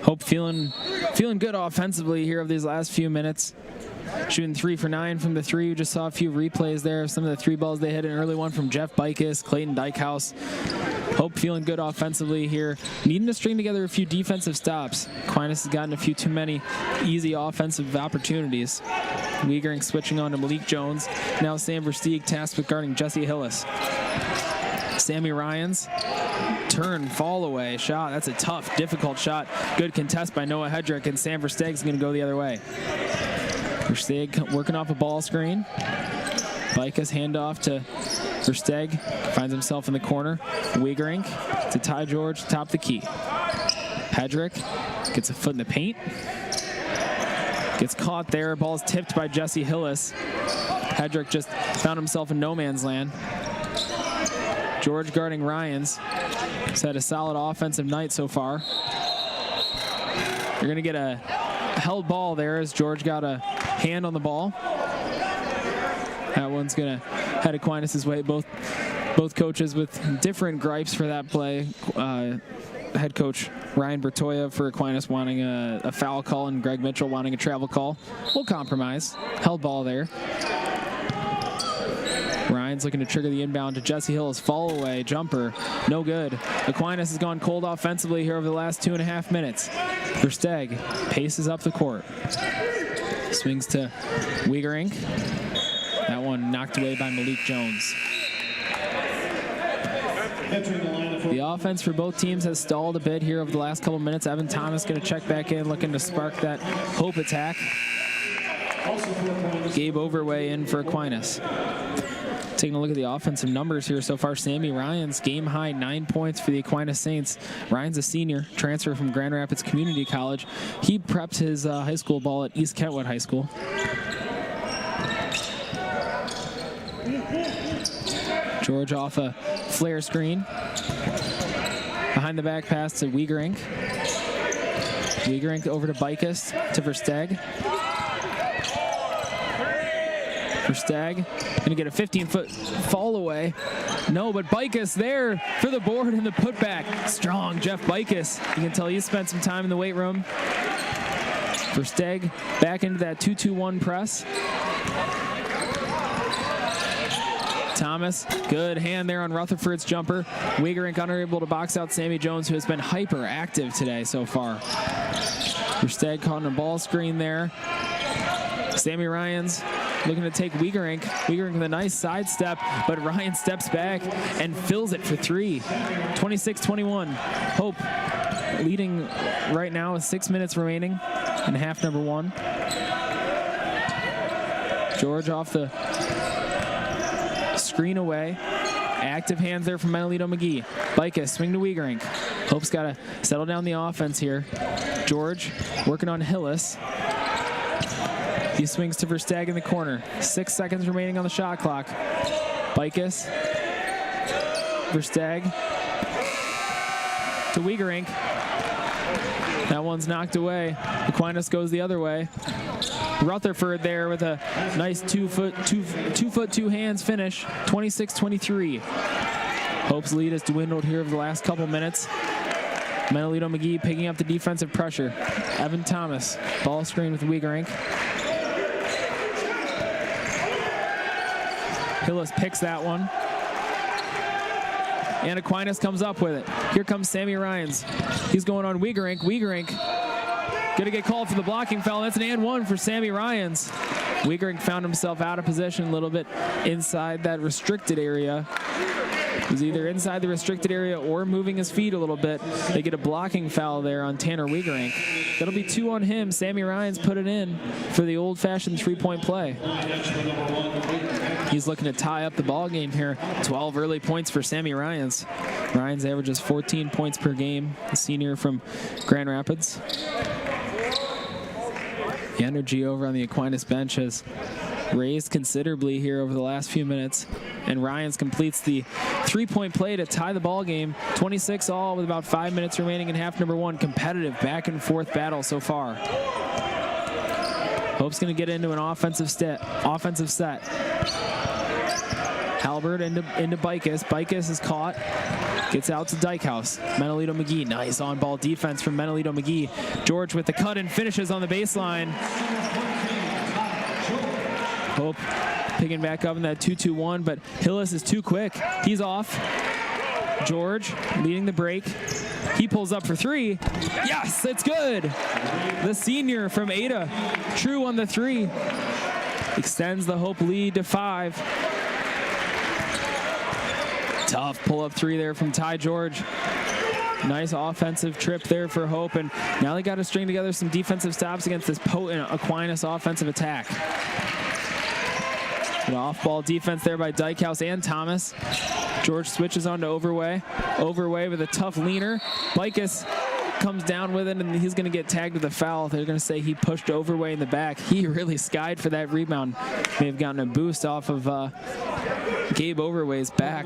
Hope feeling good offensively here of these last few minutes. Shooting 3 for 9 from the 3. We just saw a few replays there of some of the 3 balls they hit. An early one from Jeff Bicus, Clayton Dykhouse. Hope feeling good offensively here. Needing to string together a few defensive stops. Aquinas has gotten a few too many easy offensive opportunities. Wiegering switching on to Malik Jones. Now Sam Versteeg tasked with guarding Jesse Hillis. Sammy Ryans, turn, fall away shot. That's a tough, difficult shot. Good contest by Noah Hedrick, and Sam Versteeg's going to go the other way. Versteeg working off a ball screen. Bicus handoff to Versteeg. Finds himself in the corner. Wiegering to Ty George, top the key. Hedrick gets a foot in the paint. Gets caught there. Ball's tipped by Jesse Hillis. Hedrick just found himself in no man's land. George guarding Ryans. He's had a solid offensive night so far. You're going to get a held ball there as George got a hand on the ball. That one's going to head Aquinas' way. Both coaches with different gripes for that play. Head coach Ryan Bertoya for Aquinas wanting a foul call and Greg Mitchell wanting a travel call. We'll compromise. Held ball there. Ryan's looking to trigger the inbound to Jesse Hillis. Fall away, jumper, no good. Aquinas has gone cold offensively here over the last 2.5 minutes. Versteeg paces up the court. Swings to Wiegering. That one knocked away by Malik Jones. The offense for both teams has stalled a bit here over the last couple minutes. Evan Thomas going to check back in, looking to spark that Hope attack. Gabe Overway in for Aquinas. Taking a look at the offensive numbers here so far. Sammy Ryans, game high 9 points for the Aquinas Saints. Ryan's a senior, transfer from Grand Rapids Community College. He prepped his high school ball at East Kentwood High School. George off a flare screen. Behind the back pass to Wiegerink. Wiegerink over to Bicus to Versteg. Versteg gonna get a 15-foot fall away. No, but Bicus there for the board and the putback. Strong Jeff Bicus. You can tell he spent some time in the weight room. Versteg back into that 2-2-1 press. Thomas, good hand there on Rutherford's jumper. Wiegerink unable to box out Sammy Jones, who has been hyper active today so far. Versteg caught in a ball screen there. Sammy Ryans looking to take Wiegerink. Wiegerink with a nice sidestep, but Ryan steps back and fills it for three. 26-21. Hope leading right now with 6 minutes remaining in half number one. George off the screen away. Active hands there from Menolito McGee. Bicus, swing to Wiegerink. Hope's got to settle down the offense here. George working on Hillis. He swings to Versteg in the corner. 6 seconds remaining on the shot clock. Bicus. Versteg. To Wiegerink. That one's knocked away. Aquinas goes the other way. Rutherford there with a nice two foot, two hands finish. 26-23. Hope's lead has dwindled here over the last couple minutes. Menolito McGee picking up the defensive pressure. Evan Thomas, ball screen with Wiegerink. Hillis picks that one. And Aquinas comes up with it. Here comes Sammy Ryans. He's going on Wiegerink. Wiegerink gonna get called for the blocking foul. That's an and one for Sammy Ryans. Wiegerink found himself out of position a little bit inside that restricted area. He was either inside the restricted area or moving his feet a little bit. They get a blocking foul there on Tanner Wiegerink. That'll be 2 on him. Sammy Ryans put it in for the old-fashioned three-point play. He's looking to tie up the ball game here. 12 early points for Sammy Ryans. Ryans averages 14 points per game, the senior from Grand Rapids. The energy over on the Aquinas bench has raised considerably here over the last few minutes. And Ryans completes the three-point play to tie the ball game. 26-all with about 5 minutes remaining in half number one. Competitive back-and-forth battle so far. Hope's going to get into an offensive set. Halbert into Bicus. Bicus is caught. Gets out to Dykehouse. Menolito McGee. Nice on-ball defense from Menolito McGee. George with the cut and finishes on the baseline. Hope picking back up in that 2-2-1, but Hillis is too quick. He's off. George leading the break. He pulls up for three. Yes, it's good. The senior from Ada. True on the three. Extends the Hope lead to 5. Tough pull-up three there from Ty George. Nice offensive trip there for Hope, and now they got to string together some defensive stops against this potent Aquinas offensive attack. An off-ball defense there by Dykehouse and Thomas. George switches on to Overway. Overway with a tough leaner. Bicus comes down with it, and he's going to get tagged with a foul. They're going to say he pushed Overway in the back. He really skied for that rebound. May have gotten a boost off of Gabe Overway's back.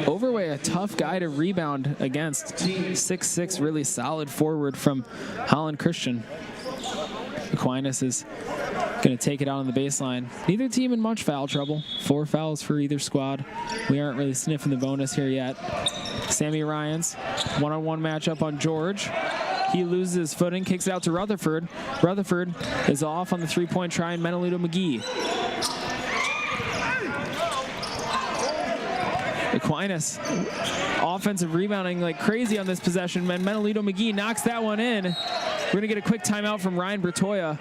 Overway, a tough guy to rebound against. 6'6", really solid forward from Holland Christian. Aquinas is going to take it out on the baseline. Neither team in much foul trouble. 4 fouls for either squad. We aren't really sniffing the bonus here yet. Sammy Ryans, one-on-one matchup on George. He loses his footing, kicks it out to Rutherford. Rutherford is off on the three-point try, and Menolito McGee. Aquinas offensive rebounding like crazy on this possession. Menolito McGee knocks that one in. We're going to get a quick timeout from Ryan Bertoya.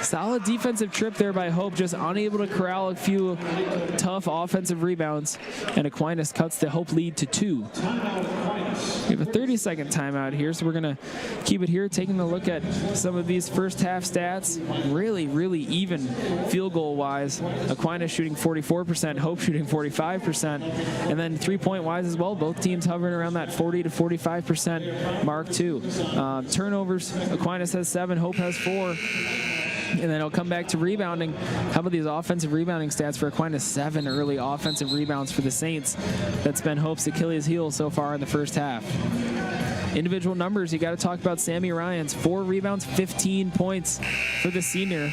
Solid defensive trip there by Hope, just unable to corral a few tough offensive rebounds, and Aquinas cuts the Hope lead to 2. We have a 30-second timeout here, so we're going to keep it here, taking a look at some of these first half stats. Really, really even field goal-wise. Aquinas shooting 44%, Hope shooting 45%, and then three-point-wise as well. Both teams hovering around that 40 to 45% mark, too. Turnovers, Aquinas has 7, Hope has 4. And then it'll come back to rebounding. How about these offensive rebounding stats for Aquinas? 7 early offensive rebounds for the Saints. That's been Hope's Achilles heel so far in the first half. Individual numbers, you got to talk about Sammy Ryan's 4 rebounds, 15 points for the senior.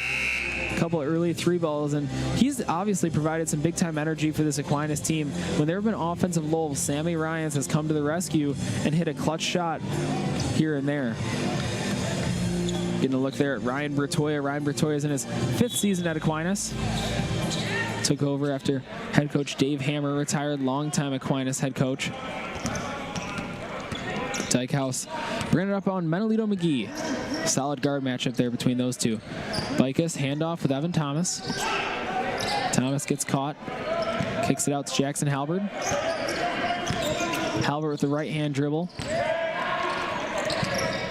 A couple of early 3 balls, and he's obviously provided some big-time energy for this Aquinas team. When there have been offensive lulls, Sammy Ryan's has come to the rescue and hit a clutch shot here and there. Getting a look there at Ryan Bertoya. Ryan Bertoya is in his 5th season at Aquinas. Took over after head coach Dave Hammer retired, longtime Aquinas head coach. Dykehouse bringing it up on Menolito McGee. Solid guard matchup there between those two. Bicus handoff with Evan Thomas. Thomas gets caught. Kicks it out to Jackson Halbert. Halbert with the right hand dribble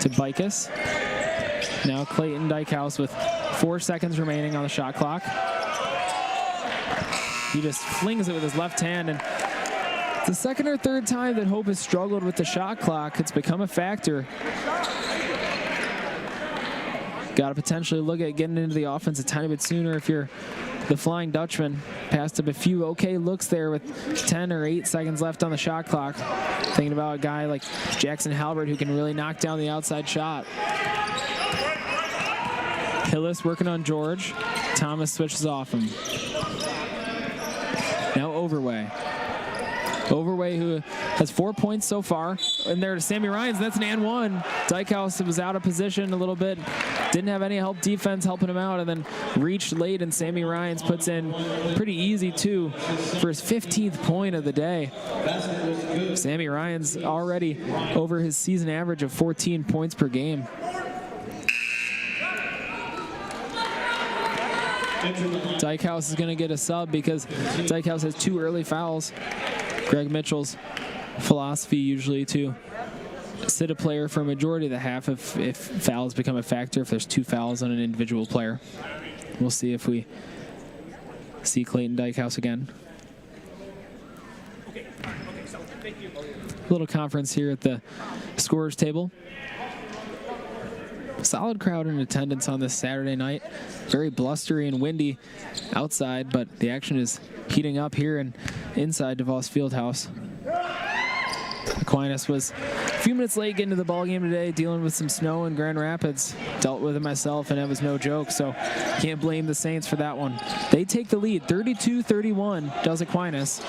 to Bicus. Now Clayton Dykehouse with 4 seconds remaining on the shot clock. He just flings it with his left hand, and it's the second or third time that Hope has struggled with the shot clock. It's become a factor. Got to potentially look at getting into the offense a tiny bit sooner if you're the Flying Dutchman. Passed up a few okay looks there with 10 or 8 seconds left on the shot clock. Thinking about a guy like Jackson Halbert who can really knock down the outside shot. Hillis working on George. Thomas switches off him. Now Overway. Overway, who has 4 points so far. And there to Sammy Ryans, and that's an and 1. Dykehouse was out of position a little bit. Didn't have any help defense helping him out, and then reached late, and Sammy Ryans puts in pretty easy 2 for his 15th point of the day. Sammy Ryans already over his season average of 14 points per game. Dykehouse is going to get a sub because Dykehouse has 2 early fouls. Greg Mitchell's philosophy usually to sit a player for a majority of the half if fouls become a factor, if there's 2 fouls on an individual player. We'll see if we see Clayton Dykehouse again. Little conference here at the scorers table. Solid crowd in attendance on this Saturday night. Very blustery and windy outside, but the action is heating up here and inside DeVos Fieldhouse. Aquinas was a few minutes late getting to the ball game today, dealing with some snow in Grand Rapids. Dealt with it myself, and it was no joke, so can't blame the Saints for that one. They take the lead, 32-31 does Aquinas.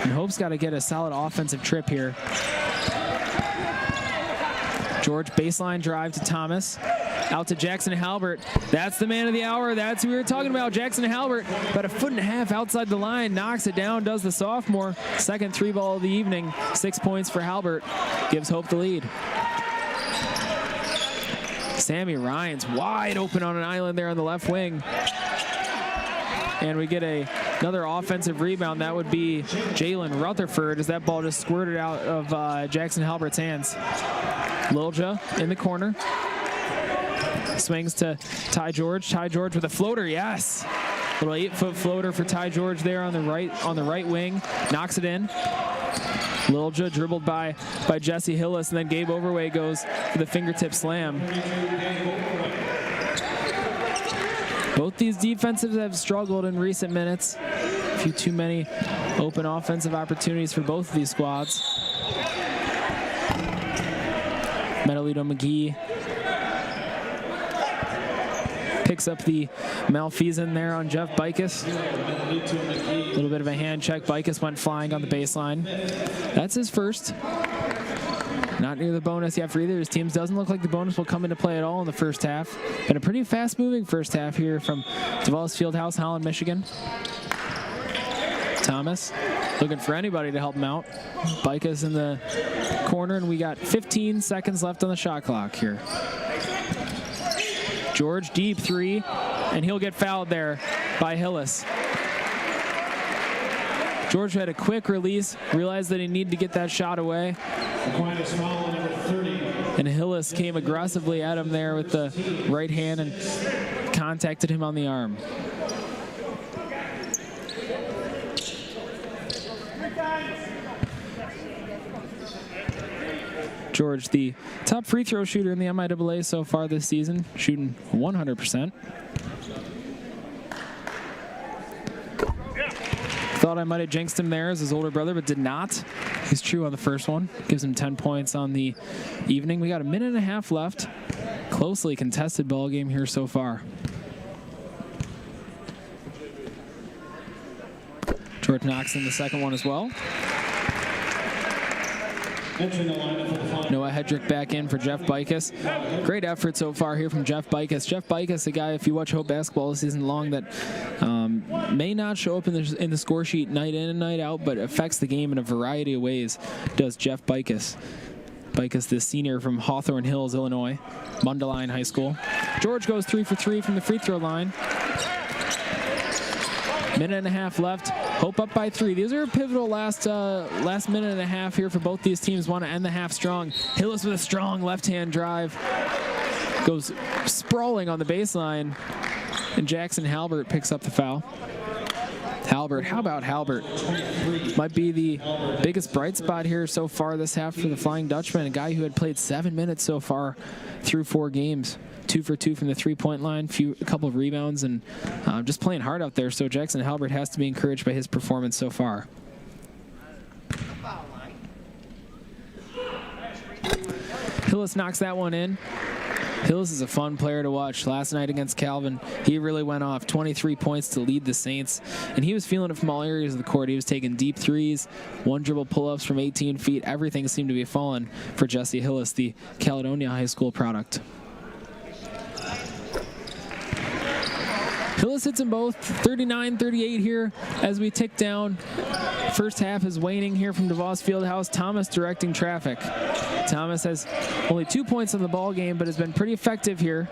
And Hope's got to get a solid offensive trip here. George baseline drive to Thomas. Out to Jackson Halbert. That's the man of the hour. That's who we were talking about. Jackson Halbert, about 1.5 feet outside the line. Knocks it down, does the sophomore. Second 3 ball of the evening. 6 points for Halbert. Gives Hope the lead. Sammy Ryans wide open on an island there on the left wing. And we get another offensive rebound. That would be Jalen Rutherford as that ball just squirted out of Jackson Halbert's hands. Lilja in the corner. Swings to Ty George. Ty George with a floater, yes. Little 8-foot floater for Ty George there on the right wing. Knocks it in. Lilja dribbled by Jesse Hillis, and then Gabe Overway goes for the fingertip slam. Both these defensives have struggled in recent minutes. A few too many open offensive opportunities for both of these squads. Menolito McGee picks up the malfeasance there on Jeff Bicus. A little bit of a hand check. Bicus went flying on the baseline. That's his first. Not near the bonus yet for either of his teams. Doesn't look like the bonus will come into play at all in the first half. Been a pretty fast-moving first half here from DeVos Fieldhouse, Holland, Michigan. Thomas looking for anybody to help him out. Bicus in the corner, and we got 15 seconds left on the shot clock here. George, deep three, and he'll get fouled there by Hillis. George had a quick release, realized that he needed to get that shot away. And Hillis came aggressively at him there with the right hand and contacted him on the arm. George, the top free throw shooter in the MIAA so far this season, shooting 100%. Thought I might have jinxed him there as his older brother, but did not. He's true on the first one. Gives him 10 points on the evening. We got a minute and a half left. Closely contested ball game here so far. George knocks in the second one as well. Noah Hedrick back in for Jeff Bicus. Great effort so far here from Jeff Bicus. Jeff Bicus, a guy, if you watch Hope basketball all season long, that may not show up in the score sheet night in and night out, but affects the game in a variety of ways, does Jeff Bicus. Bicus, the senior from Hawthorne Hills, Illinois, Mundelein High School. George goes 3 for 3 from the free throw line. Minute and a half left. Hope up by 3. These are pivotal last minute and a half here for both these teams. Want to end the half strong. Hillis with a strong left-hand drive. Goes sprawling on the baseline. And Jackson Halbert picks up the foul. Halbert, how about Halbert? Might be the biggest bright spot here so far this half for the Flying Dutchman. A guy who had played 7 minutes so far through 4 games. 2 for 2 from the three-point line, a couple of rebounds, and just playing hard out there. So Jackson Halbert has to be encouraged by his performance so far. Hillis knocks that one in. Hillis is a fun player to watch. Last night against Calvin, he really went off. 23 points to lead the Saints, and he was feeling it from all areas of the court. He was taking deep threes, one dribble pull-ups from 18 feet. Everything seemed to be falling for Jesse Hillis, the Caledonia High School product. Hillis hits them both, 39-38 here as we tick down. First half is waning here from DeVos Fieldhouse. Thomas directing traffic. Thomas has only 2 points on the ball game, but has been pretty effective here.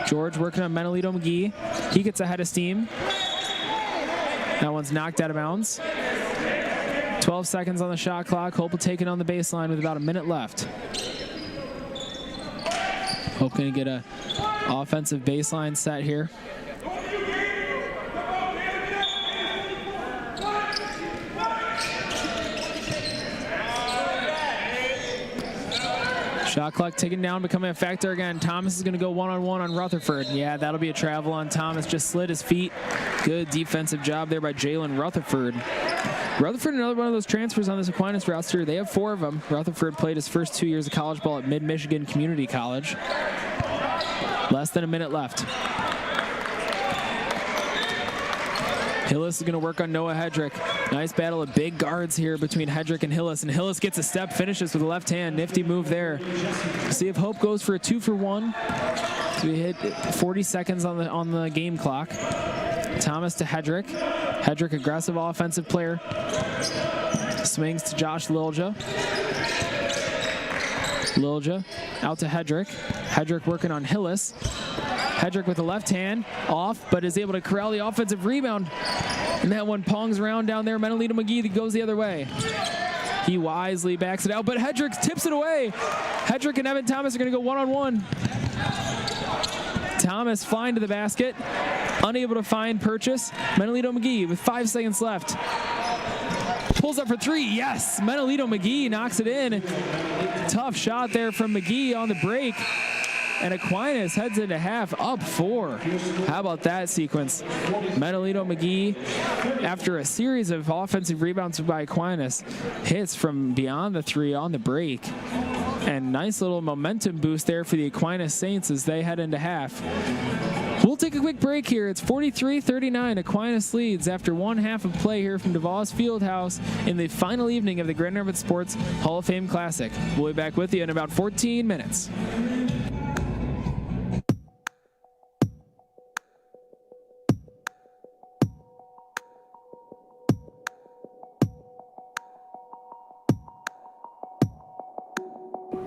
George working on Menelito McGee. He gets ahead of steam. That one's knocked out of bounds. 12 seconds on the shot clock. Hope will take it on the baseline with about a minute left. Hope going to get a offensive baseline set here. Shot clock ticking down, becoming a factor again. Thomas is going to go one-on-one on Rutherford. Yeah, that'll be a travel on Thomas. Just slid his feet. Good defensive job there by Jalen Rutherford. Rutherford, another one of those transfers on this Aquinas roster. They have 4 of them. Rutherford played his first 2 years of college ball at Mid-Michigan Community College. Less than a minute left. Hillis is going to work on Noah Hedrick. Nice battle of big guards here between Hedrick and Hillis. And Hillis gets a step, finishes with a left hand. Nifty move there. See if Hope goes for a 2 for 1. So we hit 40 seconds on the game clock. Thomas to Hedrick. Hedrick, aggressive offensive player. Swings to Josh Lilja. Lilja out to Hedrick. Hedrick working on Hillis. Hedrick with the left hand off, but is able to corral the offensive rebound. And that one pongs around down there. Menelito McGee that goes the other way. He wisely backs it out, but Hedrick tips it away. Hedrick and Evan Thomas are going to go one-on-one. Thomas flying to the basket. Unable to find Purchase. Menelito McGee with 5 seconds left. Pulls up for 3. Yes, Menelito McGee knocks it in. Tough shot there from McGee on the break. And Aquinas heads into half up 4. How about that sequence? Menelito McGee, after a series of offensive rebounds by Aquinas, hits from beyond the 3 on the break. And nice little momentum boost there for the Aquinas Saints as they head into half. We'll take a quick break here. It's 43-39. Aquinas leads after 1 half of play here from DeVos Fieldhouse in the final evening of the Grand Rapids Sports Hall of Fame Classic. We'll be back with you in about 14 minutes.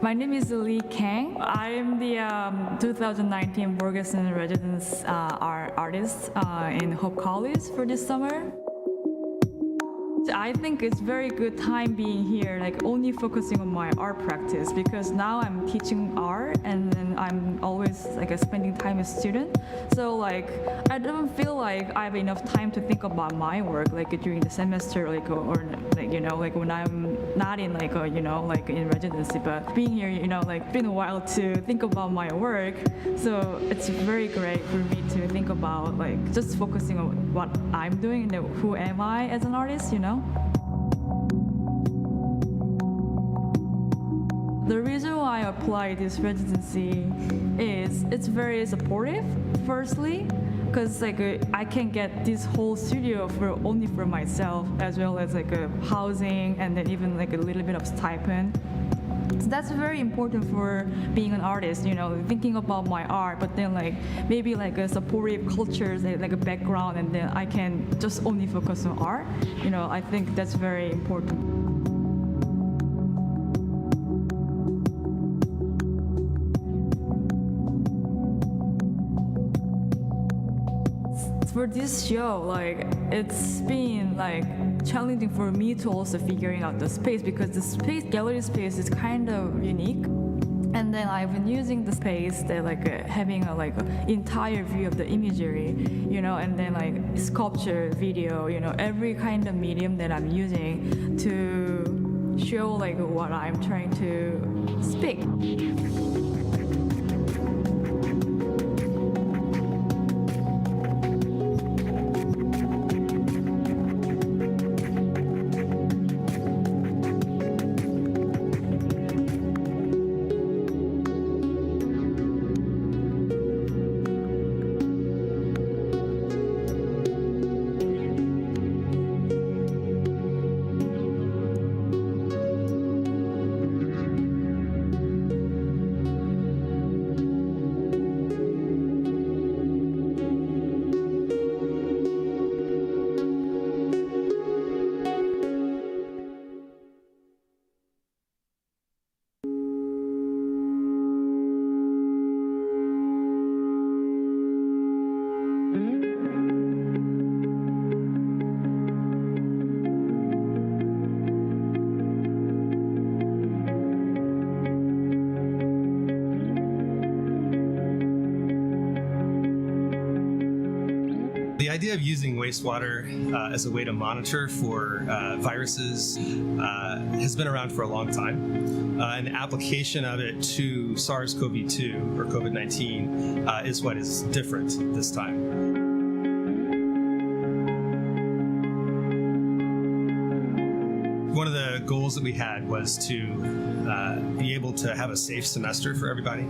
My name is Lee Kang. I'm the 2019 Borgeson Residence artist in Hope College for this summer. I think it's very good time being here, like only focusing on my art practice, because now I'm teaching art and then I'm always like spending time as a student. So like I don't feel like I have enough time to think about my work like during the semester, like or like like when I'm not in like like in residency. But being here, like been a while to think about my work. So it's very great for me to think about like just focusing on what I'm doing and who am I as an artist, The reason why I applied this residency is it's very supportive, firstly, because like I can get this whole studio only for myself, as well as like a housing and then even like a little bit of stipend. So that's very important for being an artist, thinking about my art, but then like maybe like a supportive cultures, like a background, and then I can just only focus on art. I think that's very important. For this show, like it's been like challenging for me to also figuring out the space, because the gallery space is kind of unique. And then I've been using the space that like having a like entire view of the imagery, and then like sculpture, video, every kind of medium that I'm using to show like what I'm trying to speak. The idea of using wastewater as a way to monitor for viruses has been around for a long time. And the application of it to SARS-CoV-2 or COVID-19 is what is different this time. One of the goals that we had was to be able to have a safe semester for everybody,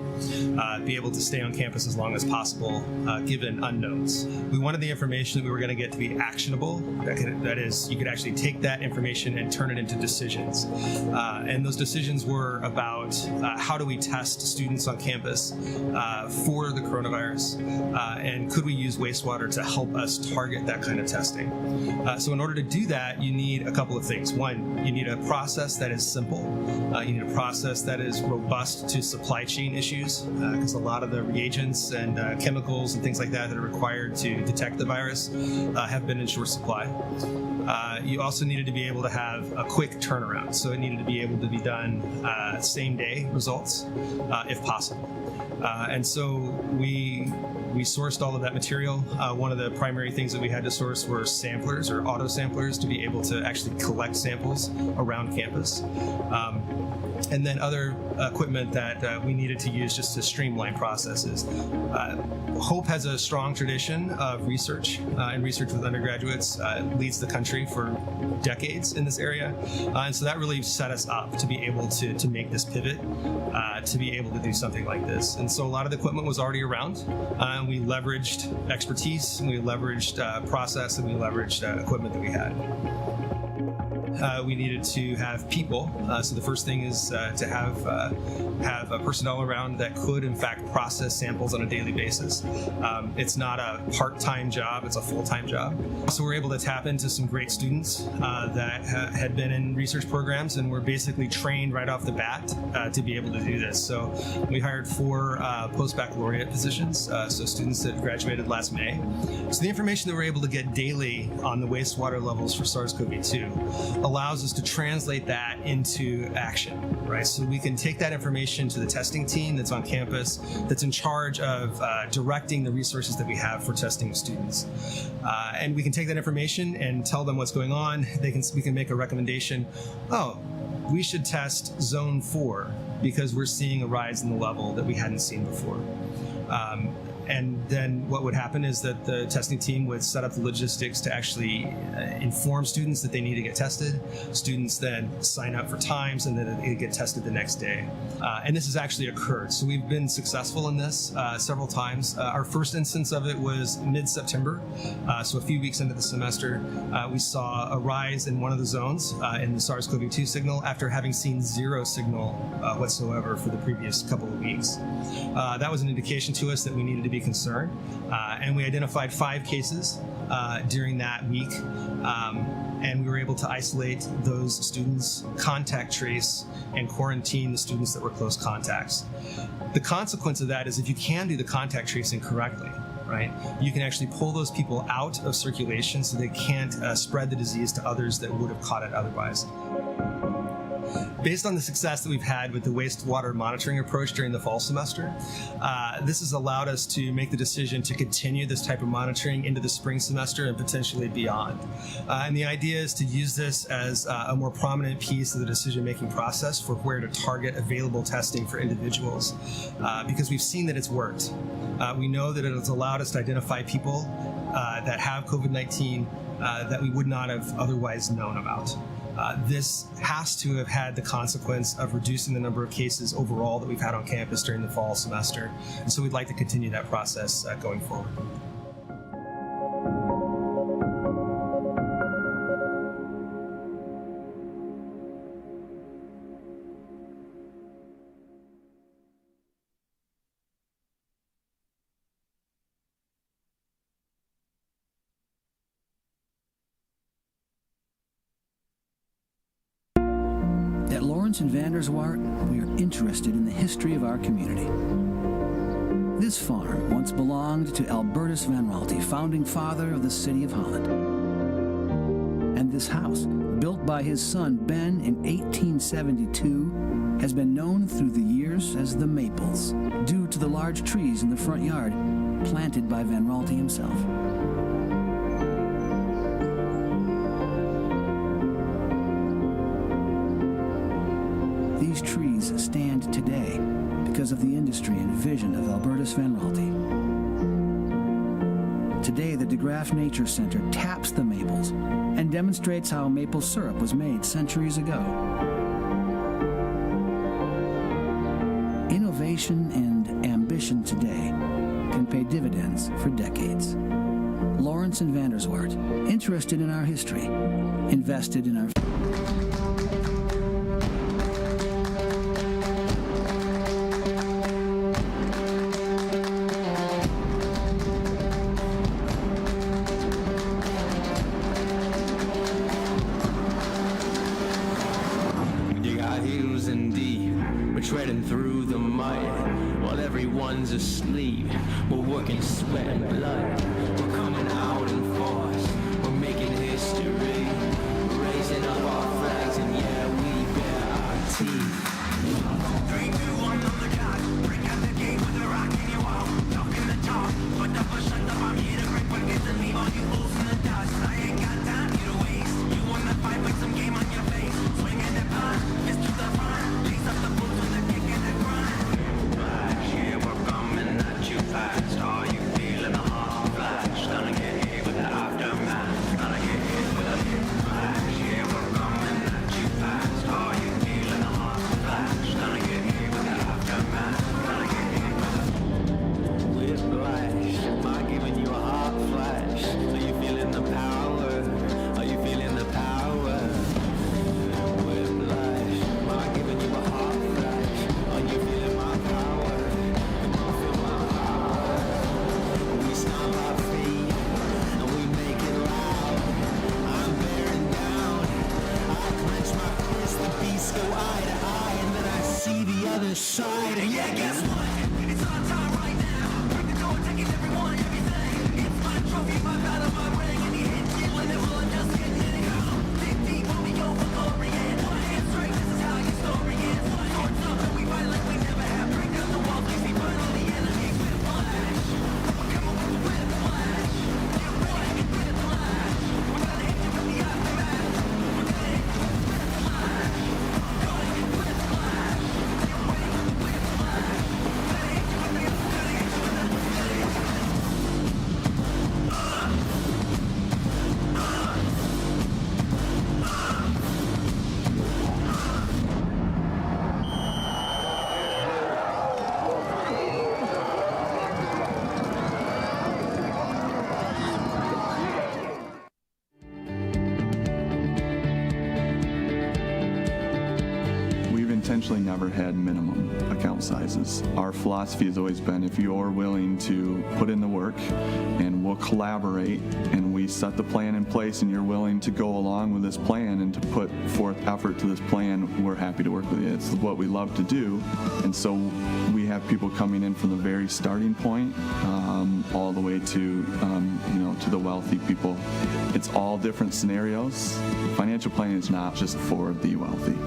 be able to stay on campus as long as possible, given unknowns. We wanted the information that we were going to get to be actionable. That is, you could actually take that information and turn it into decisions. And those decisions were about how do we test students on campus for the coronavirus, and could we use wastewater to help us target that kind of testing. So in order to do that, you need a couple of things. One, you need a process that is simple. You need a process that is robust to supply chain issues, because a lot of the reagents and chemicals and things like that are required to detect the virus have been in short supply. You also needed to be able to have a quick turnaround, so it needed to be able to be done same day results, if possible. And so we sourced all of that material. One of the primary things that we had to source were samplers or auto samplers to be able to actually collect samples around campus. And then other equipment that we needed to use just to streamline processes. Hope has a strong tradition of research and research with undergraduates. Leads the country for decades in this area. And so that really set us up to be able to make this pivot, to be able to do something like this. And so a lot of the equipment was already around. And we leveraged expertise, and we leveraged process, and we leveraged equipment that we had. we needed to have people. So the first thing is to have personnel around that could, in fact, process samples on a daily basis. It's not a part-time job; it's a full-time job. So we're able to tap into some great students that had been in research programs and were basically trained right off the bat to be able to do this. So we hired 4 post-baccalaureate positions, so students that graduated last May. So the information that we're able to get daily on the wastewater levels for SARS-CoV-2 allows us to translate that into action, right? So we can take that information to the testing team that's on campus, that's in charge of directing the resources that we have for testing students. And we can take that information and tell them what's going on. We can make a recommendation. Oh, we should test zone 4 because we're seeing a rise in the level that we hadn't seen before. And then what would happen is that the testing team would set up the logistics to actually inform students that they need to get tested. Students then sign up for times and then they get tested the next day. And this has actually occurred. So we've been successful in this several times. Our first instance of it was mid-September. So a few weeks into the semester, we saw a rise in one of the zones in the SARS-CoV-2 signal after having seen 0 signal whatsoever for the previous couple of weeks. That was an indication to us that we needed to be concerned, and we identified 5 cases during that week, and we were able to isolate those students, contact trace, and quarantine the students that were close contacts. The consequence of that is if you can do the contact tracing correctly, right, you can actually pull those people out of circulation so they can't spread the disease to others that would have caught it otherwise. Based on the success that we've had with the wastewater monitoring approach during the fall semester, this has allowed us to make the decision to continue this type of monitoring into the spring semester and potentially beyond. And the idea is to use this as a more prominent piece of the decision-making process for where to target available testing for individuals, because we've seen that it's worked. We know that it has allowed us to identify people that have COVID-19 that we would not have otherwise known about. This has to have had the consequence of reducing the number of cases overall that we've had on campus during the fall semester. And so we'd like to continue that process going forward. At Lawrence and Vanderswart, we are interested in the history of our community. This farm once belonged to Albertus Van Raalte, founding father of the city of Holland. And this house, built by his son Ben in 1872, has been known through the years as the Maples, due to the large trees in the front yard planted by Van Raalte himself. These trees stand today because of the industry and vision of Albertus Van Raalte. Today, the DeGraff Nature Center taps the maples and demonstrates how maple syrup was made centuries ago. Innovation and ambition today can pay dividends for decades. Lawrence and Vanderswart, interested in our history, invested in our treading through the mud while everyone's asleep. We're working sweat and blood. We're coming out in force. We're making history. We're raising up our flags, and yeah, we bear our teeth. 3, 2, 1 on the clock. Break out the gate with a rock in your wall. Talking the talk, put up or shut up. I'm here to break buckets and leave all you fools in the dust. I ain't got time you to waste. You wanna fight, put some game on your face. Swing at the pun, it's to the front. Lace up the boots with a kick and a grind. Flash, yeah, we're coming at you fast. Are you feeling the hot flash? this side. And yeah, guess what? It's our time right now. Break the door, taking everyone, everything. It's my trophy, my battle, my ring. And he hits it when they're all just getting in it. Dig deep when we go for glory. And one hand straight, this is how your story ends. Swords up and we fight like we never have. Break down the walls, we see burn all the enemies with flash. Come on with the whiplash. Get ready to get whiplash. We're gonna hit you with the aftermath. We're gonna hit you with whiplash. Gonna hit you with whiplash. Get ready for the whiplash. Gonna hit you with the We've intentionally never had minimum account sizes. Our philosophy has always been if you're willing to put in the work and we'll collaborate and we set the plan in place and you're willing to go along with this plan and to put forth effort to this plan, we're happy to work with you. It's what we love to do. And so we have people coming in from the very starting point all the way to, to the wealthy people. It's all different scenarios. Financial planning is not just for the wealthy.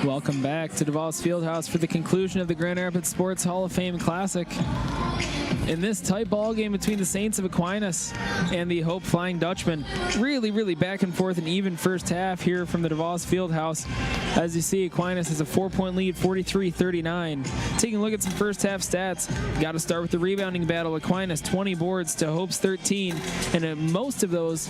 Welcome back to DeVos Fieldhouse for the conclusion of the Grand Rapids Sports Hall of Fame Classic. In this tight ball game between the Saints of Aquinas and the Hope Flying Dutchman, really back and forth an even first half here from the DeVos Fieldhouse. As you see, Aquinas has a 4-point lead, 43-39. Taking a look at some first half stats, got to start with the rebounding battle. Aquinas 20 boards to Hope's 13, and most of those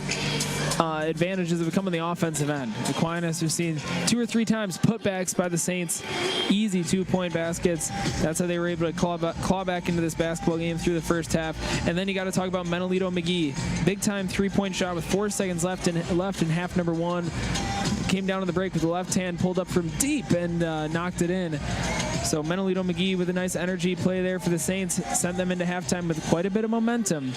advantages have come on the offensive end. Aquinas, we've seen 2 or 3 times putbacks by the Saints, easy 2-point baskets. That's how they were able to claw back into this basketball game through the first half. And then you got to talk about Menolito McGee. Big time 3-point shot with 4 seconds left in half number 1. Came down to the break with the left hand, pulled up from deep and knocked it in. So Menolito McGee with a nice energy play there for the Saints, sent them into halftime with quite a bit of momentum.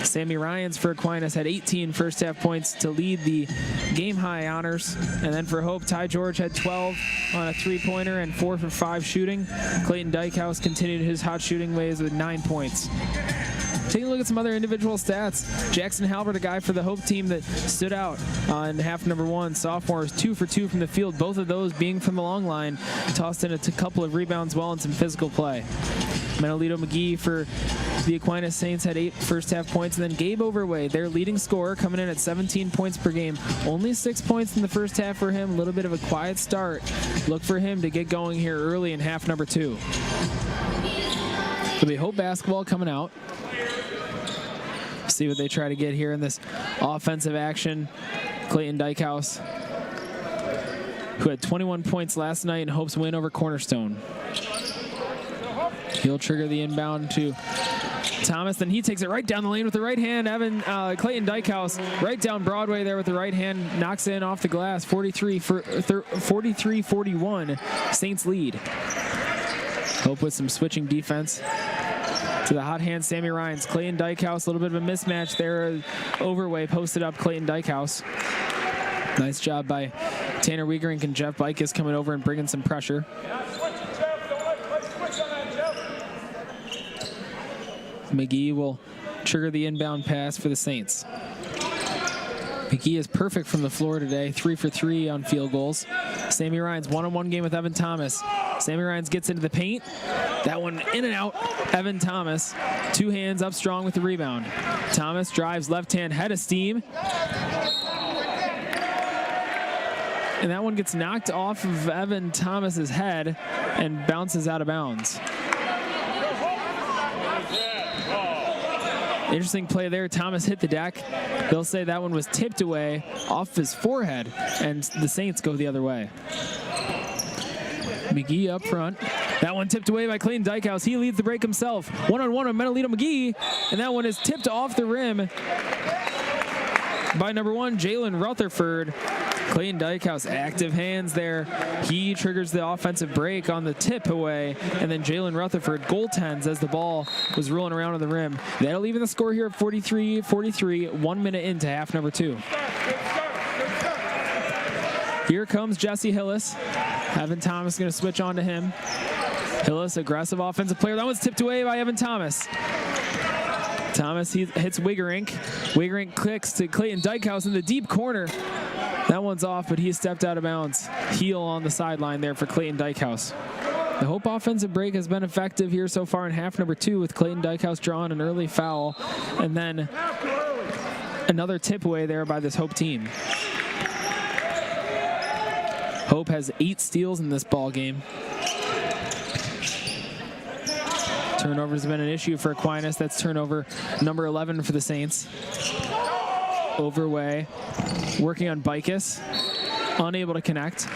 Sammy Ryans for Aquinas had 18 first half points to lead the game high honors. And then for Hope, Ty George had 12 on a 3-pointer and 4 for 5 shooting. Clayton Dykehouse continued his hot shooting ways with 9 points. taking a look at some other individual stats. Jackson Halbert, a guy for the Hope team that stood out in half number 1. Sophomore is 2 for 2 from the field, both of those being from the long line. Tossed in a couple of rebounds well and some physical play. Menelito McGee for the Aquinas Saints had 8 first half points, and then Gabe Overway, their leading scorer, coming in at 17 points per game. Only 6 points in the first half for him. A little bit of a quiet start. Look for him to get going here early in half number 2. It'll be Hope basketball coming out. See what they try to get here in this offensive action. Clayton Dykehouse, who had 21 points last night in Hope's win over Cornerstone. He'll trigger the inbound to Thomas, then he takes it right down the lane with the right hand. Clayton Dykehouse right down Broadway there with the right hand, knocks in off the glass. 43-41, Saints lead. Hope with some switching defense. To the hot hand, Sammy Ryans. Clayton Dykehouse, a little bit of a mismatch there. Overway posted up Clayton Dykehouse. Nice job by Tanner Wiegerink and Jeff Bikes coming over and bringing some pressure. McGee will trigger the inbound pass for the Saints. McGee is perfect from the floor today, 3 for 3 on field goals. Sammy Ryans, one-on-one game with Evan Thomas. Sammy Ryans gets into the paint. That one in and out. Evan Thomas, 2 hands up strong with the rebound. Thomas drives left hand, head of steam. And that one gets knocked off of Evan Thomas's head and bounces out of bounds. Interesting play there. Thomas hit the deck. They'll say that one was tipped away off his forehead, and the Saints go the other way. McGee up front. That one tipped away by Clayton Dykehouse. He leads the break himself. One-on-one with Menelito McGee, and that one is tipped off the rim by number 1, Jalen Rutherford. Clayton Dykehouse, active hands there. He triggers the offensive break on the tip away, and then Jalen Rutherford goaltends as the ball was rolling around on the rim. That'll even the score here at 43-43, 1 minute into half number 2. Here comes Jesse Hillis. Evan Thomas going to switch on to him. Hillis, aggressive offensive player. That one's tipped away by Evan Thomas. Thomas hits Wiegerink. Wiegerink clicks to Clayton Dykehouse in the deep corner. That one's off, but he stepped out of bounds. Heel on the sideline there for Clayton Dykehouse. The Hope offensive break has been effective here so far in half number 2, with Clayton Dykehouse drawing an early foul, and then another tip away there by this Hope team. Hope has 8 steals in this ball game. Turnovers have been an issue for Aquinas. That's turnover number 11 for the Saints. Overway, working on Bikes, unable to connect.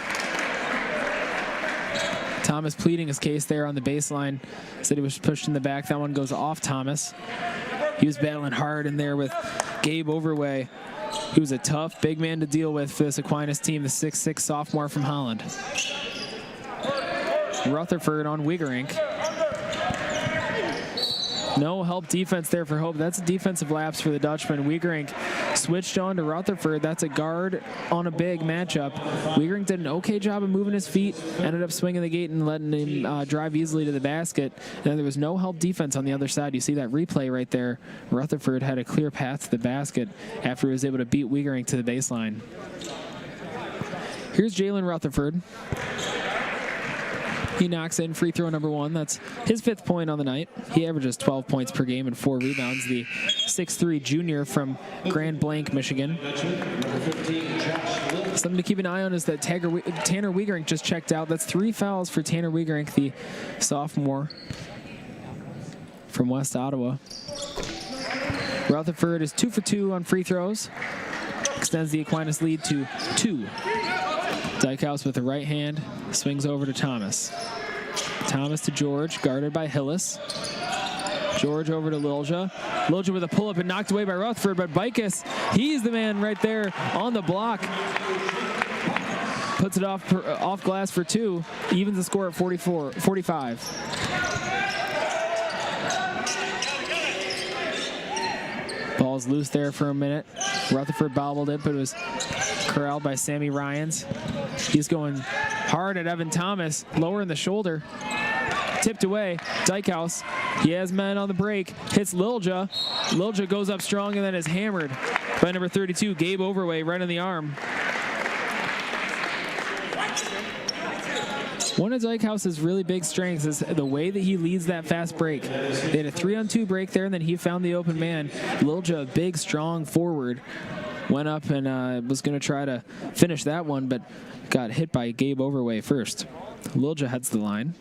Thomas pleading his case there on the baseline. Said he was pushed in the back. That one goes off Thomas. He was battling hard in there with Gabe Overway. He was a tough big man to deal with for this Aquinas team, the 6'6" sophomore from Holland. Rutherford on Wiegerink. No help defense there for Hope. That's a defensive lapse for the Dutchman. Wiegerink switched on to Rutherford. That's a guard on a big matchup. Wiegerink did an okay job of moving his feet, ended up swinging the gate and letting him drive easily to the basket. And there was no help defense on the other side. You see that replay right there. Rutherford had a clear path to the basket after he was able to beat Wiegerink to the baseline. Here's Jalen Rutherford. He knocks in free throw number 1. That's his 5th point on the night. He averages 12 points per game and 4 rebounds. The 6'3" junior from Grand Blanc, Michigan. Something to keep an eye on is that Tanner Wiegerink just checked out. That's 3 fouls for Tanner Wiegerink, the sophomore from West Ottawa. Rutherford is 2 for 2 on free throws. Extends the Aquinas lead to 2. Dykehouse with the right hand, swings over to Thomas. Thomas to George, guarded by Hillis. George over to Lilja. Lilja with a pull-up and knocked away by Rutherford, but Bikes, he's the man right there on the block. Puts it off glass for 2, evens the score at 45. Ball's loose there for a minute. Rutherford bobbled it, but it was corralled by Sammy Ryans. He's going hard at Evan Thomas, lower in the shoulder. tipped away. Dykhouse, he has men on the break, hits Lilja. Lilja goes up strong and then is hammered by number 32, Gabe Overway, right on the arm. One of Dykehouse's really big strengths is the way that he leads that fast break. They had a 3-on-2 break there, and then he found the open man. Lilja, big, strong forward, went up and was going to try to finish that one, but got hit by Gabe Overway first. Lilja heads the line.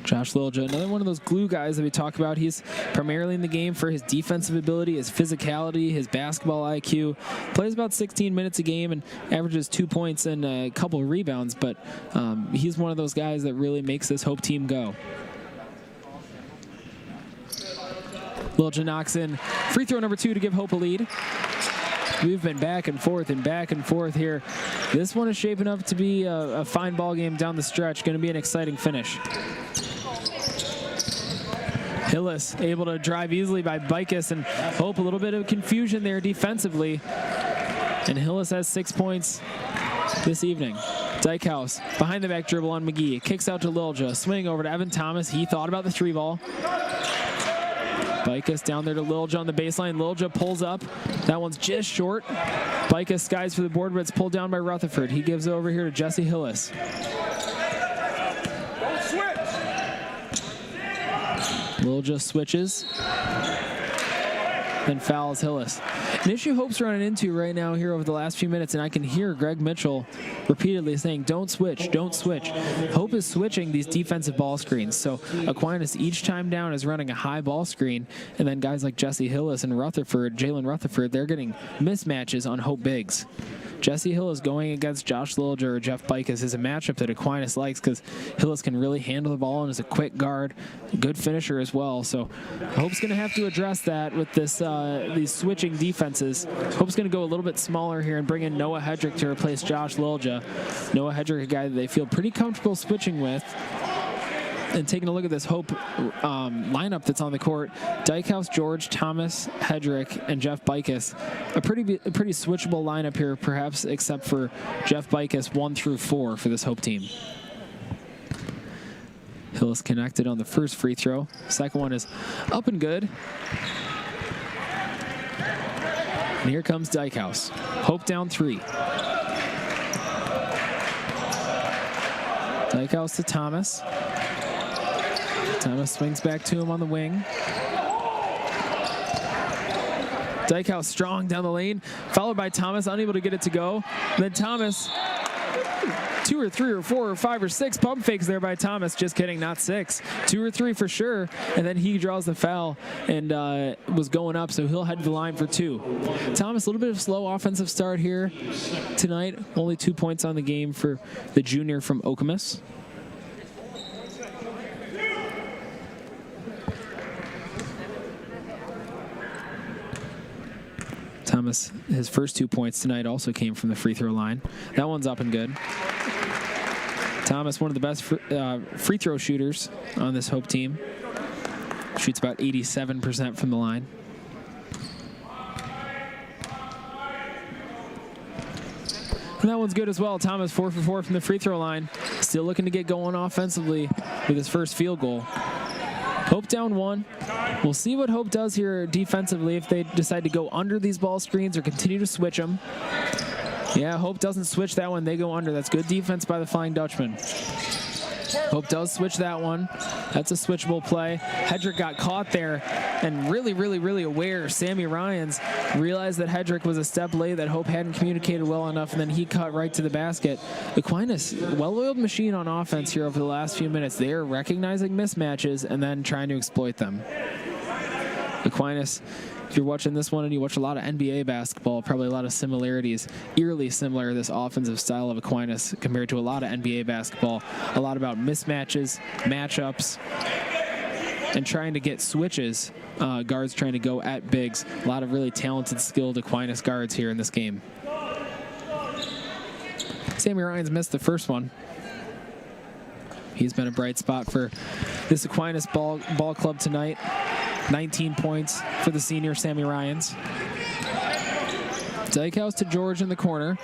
Josh Lilja, another one of those glue guys that we talk about. He's primarily in the game for his defensive ability, his physicality, his basketball IQ. Plays about 16 minutes a game and averages 2 points and a couple of rebounds, but he's one of those guys that really makes this Hope team go. Lilja knocks in free throw number 2 to give Hope a lead. We've been back and forth here. This one is shaping up to be a fine ball game down the stretch. Going to be an exciting finish. Hillis able to drive easily by Bicus, and Hope a little bit of confusion there defensively. And Hillis has 6 points this evening. Dykhouse behind the back dribble on McGee. Kicks out to Lilja. Swing over to Evan Thomas. He thought about the 3-ball. Bicus down there to Lilja on the baseline. Lilja pulls up. That one's just short. Bicus skies for the board, but it's pulled down by Rutherford. He gives it over here to Jesse Hillis. Lilja switches, then fouls Hillis. An issue Hope's running into right now here over the last few minutes, and I can hear Greg Mitchell repeatedly saying, don't switch, don't switch. Hope is switching these defensive ball screens. So Aquinas each time down is running a high ball screen, and then guys like Jesse Hillis and Rutherford, Jalen Rutherford, they're getting mismatches on Hope bigs. Jesse Hillis going against Josh Lilja or Jeff Bicus is a matchup that Aquinas likes because Hillis can really handle the ball and is a quick guard, good finisher as well. So Hope's going to have to address that with this these switching defenses. Hope's going to go a little bit smaller here and bring in Noah Hedrick to replace Josh Lilja. Noah Hedrick, a guy that they feel pretty comfortable switching with. And taking a look at this Hope lineup that's on the court, Dykhouse, George, Thomas, Hedrick, and Jeff Bicus. A pretty switchable lineup here, perhaps, except for Jeff Bicus 1 through 4 for this Hope team. Hillis connected on the first free throw. Second one is up and good. And here comes Dykhouse. Hope down 3. Dykhouse to Thomas. Thomas swings back to him on the wing. Dykhouse strong down the lane, followed by Thomas, unable to get it to go. And then Thomas, 2 or 3 or 4 or 5 or 6 pump fakes there by Thomas. Just kidding, not 6. 2 or 3 for sure. And then he draws the foul and was going up, so he'll head to the line for 2. Thomas, a little bit of slow offensive start here tonight. Only 2 points on the game for the junior from Okemos. Thomas, his first 2 points tonight also came from the free throw line. That one's up and good. Thomas, one of the best free throw shooters on this Hope team. Shoots about 87% from the line. And that one's good as well. Thomas 4 for 4 from the free throw line. Still looking to get going offensively with his first field goal. Hope down 1. We'll see what Hope does here defensively if they decide to go under these ball screens or continue to switch them. Yeah, Hope doesn't switch that one. They go under. That's good defense by the Flying Dutchman. Hope does switch that one. That's a switchable play. Hedrick got caught there and really aware. Sammy Ryans realized that Hedrick was a step late, that Hope hadn't communicated well enough, and then he cut right to the basket. Aquinas, well-oiled machine on offense here over the last few minutes. They are recognizing mismatches and then trying to exploit them. Aquinas, if you're watching this one and you watch a lot of NBA basketball, probably a lot of similarities, eerily similar, this offensive style of Aquinas compared to a lot of NBA basketball. A lot about mismatches, matchups, and trying to get switches, guards trying to go at bigs. A lot of really talented, skilled Aquinas guards here in this game. Sammy Ryans missed the first one. He's been a bright spot for this Aquinas ball club tonight. 19 points for the senior Sammy Ryans. Dykhouse to George in the corner.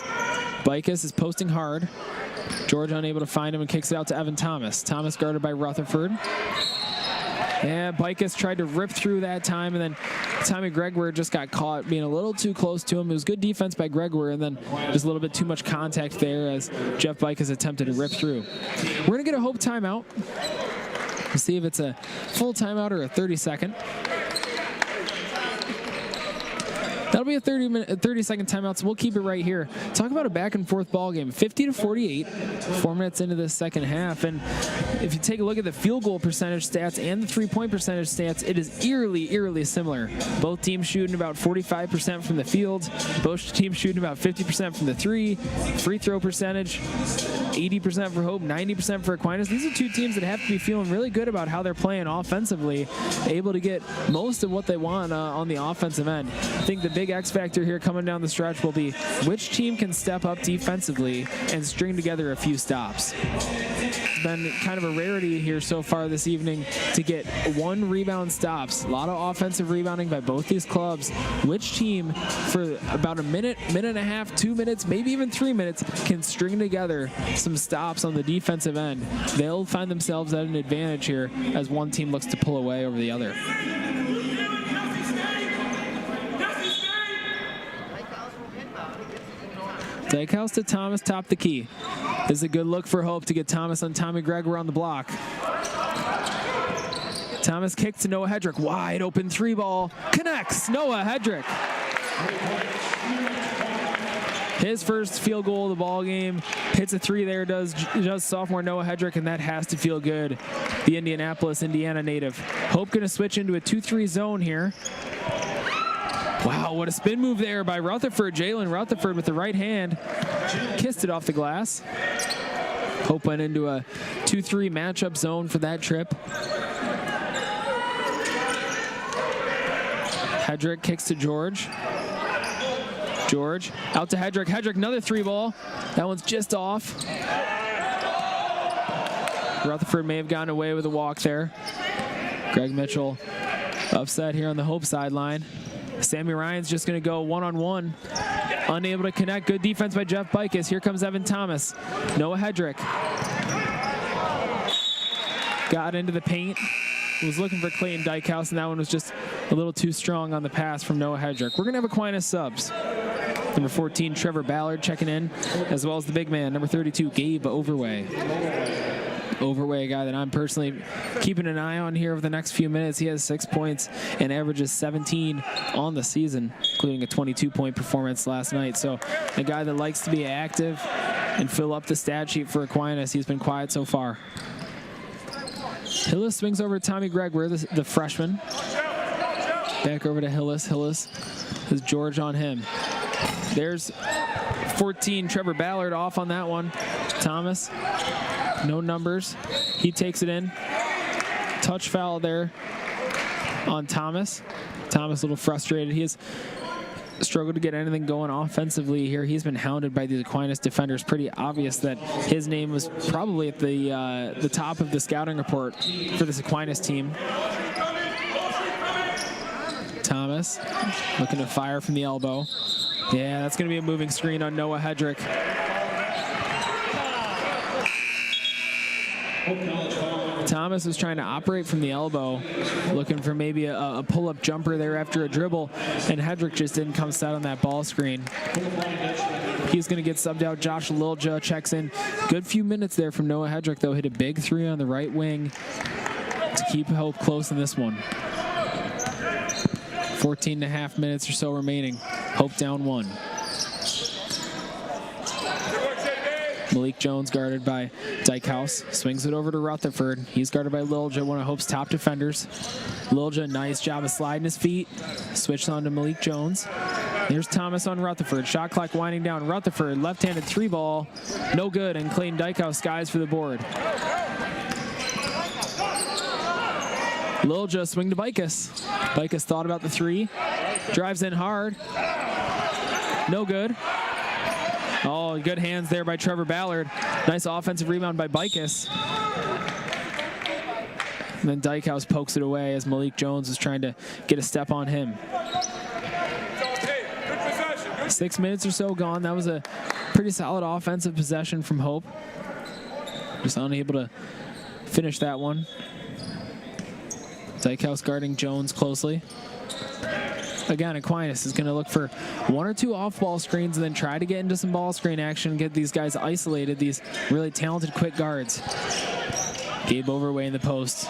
Bicus is posting hard. George unable to find him and kicks it out to Evan Thomas. Thomas guarded by Rutherford. And Bicus tried to rip through that time, and then Tommy Gregoire just got caught being a little too close to him. It was good defense by Gregoire, and then just a little bit too much contact there as Jeff Bicus attempted to rip through. We're going to get a Hope timeout. We'll see if it's a full timeout or a 30-second. That'll be a 30-second timeout, so we'll keep it right here. Talk about a back-and-forth ball game. 50-48, 4 minutes into the second half. And if you take a look at the field goal percentage stats and the three-point percentage stats, it is eerily similar. Both teams shooting about 45% from the field. Both teams shooting about 50% from the three. Free throw percentage, 80% for Hope, 90% for Aquinas. These are two teams that have to be feeling really good about how they're playing offensively, able to get most of what they want on the offensive end. I think the big X factor here coming down the stretch will be which team can step up defensively and string together a few stops. It's been kind of a rarity here so far this evening to get one rebound stops. A lot of offensive rebounding by both these clubs. Which team for about a minute, minute and a half, 2 minutes, maybe even 3 minutes can string together some stops on the defensive end? They'll find themselves at an advantage here as one team looks to pull away over the other. Dykehouse to Thomas, top the key. This is a good look for Hope to get Thomas on Tommy Gregoire on the block. Thomas kicks to Noah Hedrick. Wide open three ball. Connects. Noah Hedrick. His first field goal of the ball game. Hits a three there, does sophomore Noah Hedrick, and that has to feel good. The Indianapolis, Indiana native. Hope going to switch into a 2-3 zone here. Wow, what a spin move there by Rutherford. Jalen Rutherford with the right hand. Kissed it off the glass. Hope went into a 2-3 matchup zone for that trip. Hedrick kicks to George. George out to Hedrick. Hedrick, another three ball. That one's just off. Rutherford may have gotten away with a walk there. Greg Mitchell upset here on the Hope sideline. Sammy Ryan's just going to go one-on-one. Unable to connect. Good defense by Jeff Bicus. Here comes Evan Thomas. Noah Hedrick. Got into the paint. Was looking for Clayton Dykehouse, and that one was just a little too strong on the pass from Noah Hedrick. We're going to have Aquinas subs. Number 14, Trevor Ballard checking in, as well as the big man, number 32, Gabe Overway. Overway, a guy that I'm personally keeping an eye on here over the next few minutes. He has 6 points and averages 17 on the season, including a 22-point performance last night. So a guy that likes to be active and fill up the stat sheet for Aquinas. He's been quiet so far. Hillis swings over to Tommy Gregoire, the freshman. Back over to Hillis. Hillis has George on him. There's 14, Trevor Ballard off on that one. Thomas, no numbers. He takes it in. Touch foul there on Thomas. Thomas a little frustrated. He has struggled to get anything going offensively here. He's been hounded by the Aquinas defenders. Pretty obvious that his name was probably at the top of the scouting report for this Aquinas team. Thomas looking to fire from the elbow. Yeah, that's going to be a moving screen on Noah Hedrick. Thomas was trying to operate from the elbow, looking for maybe a pull-up jumper there after a dribble, and Hedrick just didn't come set on that ball screen. He's going to get subbed out. Josh Lilja checks in. Good few minutes there from Noah Hedrick, though. Hit a big three on the right wing to keep Hope close in this one. 14.5 minutes or so remaining. Hope down one. Malik Jones guarded by Dykehouse. Swings it over to Rutherford. He's guarded by Lilja, one of Hope's top defenders. Lilja, nice job of sliding his feet. Switched on to Malik Jones. There's Thomas on Rutherford. Shot clock winding down. Rutherford, left-handed three ball. No good, and Clayton Dykehouse skies for the board. Lilja swing to Bicus. Bicus thought about the three. Drives in hard. No good. Oh, good hands there by Trevor Ballard. Nice offensive rebound by Bicus. And then Dykehouse pokes it away as Malik Jones is trying to get a step on him. 6 minutes or so gone. That was a Pretty solid offensive possession from Hope. Just unable to finish that one. Dykehouse guarding Jones closely. Again, Aquinas is going to look for 1 or 2 off-ball screens and then try to get into some ball screen action, get these guys isolated, these really talented quick guards. Gabe Overway in the post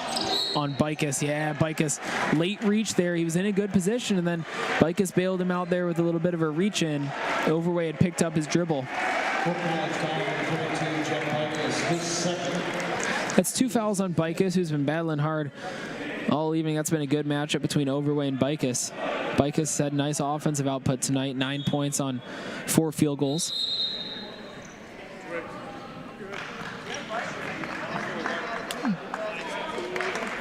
on Bicus. Yeah, Bicus, late reach there. He was in a good position, and then Bicus bailed him out there with a little bit of a reach in. Overway had picked up his dribble. That's 2 fouls on Bicus, who's been battling hard all evening. That's been a good matchup between Overway and Bicus. Bicus had nice offensive output tonight, 9 points on 4 field goals.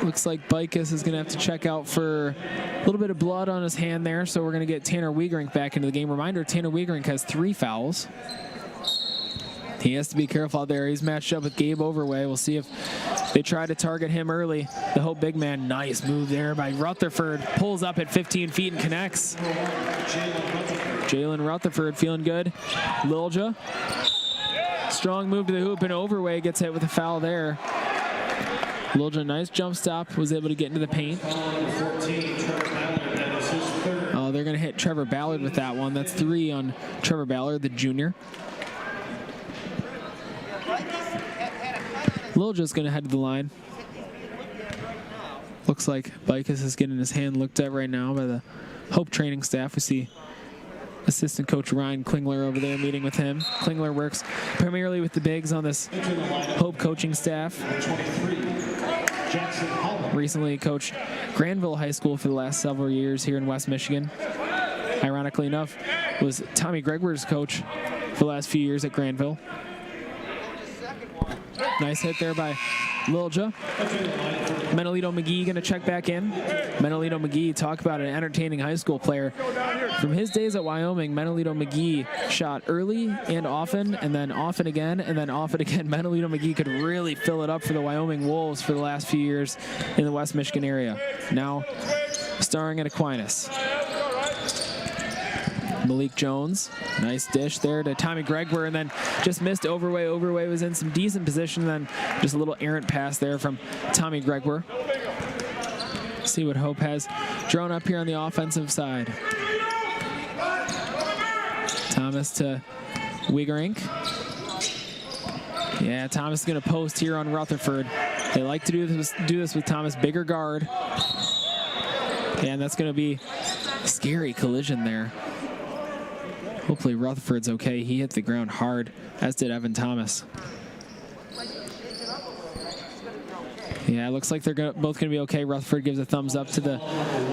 Looks like Bicus is going to have to check out for a little bit of blood on his hand there, so we're going to get Tanner Wiegerink back into the game. Reminder, Tanner Wiegerink has 3 fouls. He has to be careful out there. He's matched up with Gabe Overway. We'll see if they try to target him early. The Hope big man, nice move there by Rutherford. Pulls up at 15 feet and connects. Jalen Rutherford feeling good. Lilja. Strong move to the hoop, and Overway gets hit with a foul there. Lilja, nice jump stop, was able to get into the paint. Oh, they're going to hit Trevor Ballard with that one. That's 3 on Trevor Ballard, the junior. Lilja's going to head to the line. Looks like Bicus is getting his hand looked at right now by the Hope training staff. We see assistant coach Ryan Klingler over there meeting with him. Klingler works primarily with the bigs on this Hope coaching staff. Recently coached Granville High School for the last several years here in West Michigan. Ironically enough, was Tommy Gregor's coach for the last few years at Granville. Nice hit there by Lilja. Menelito McGee going to check back in. Menelito McGee, talk about an entertaining high school player. From his days at Wyoming, Menelito McGee shot early and often, and then often again, and then often again. Menelito McGee could really fill it up for the Wyoming Wolves for the last few years in the West Michigan area. Now starring at Aquinas. Malik Jones, nice dish there to Tommy Gregor, and then just missed Overway. Overway was in some decent position, then just a little errant pass there from Tommy Gregor. See what Hope has drawn up here on the offensive side. Thomas to Wiegerink. Yeah, Thomas is going to post here on Rutherford. They like to do this with Thomas, bigger guard. And that's going to be a scary collision there. Hopefully Rutherford's okay. He hit the ground hard, as did Evan Thomas. Yeah, it looks like they're both going to be okay. Rutherford gives a thumbs up to the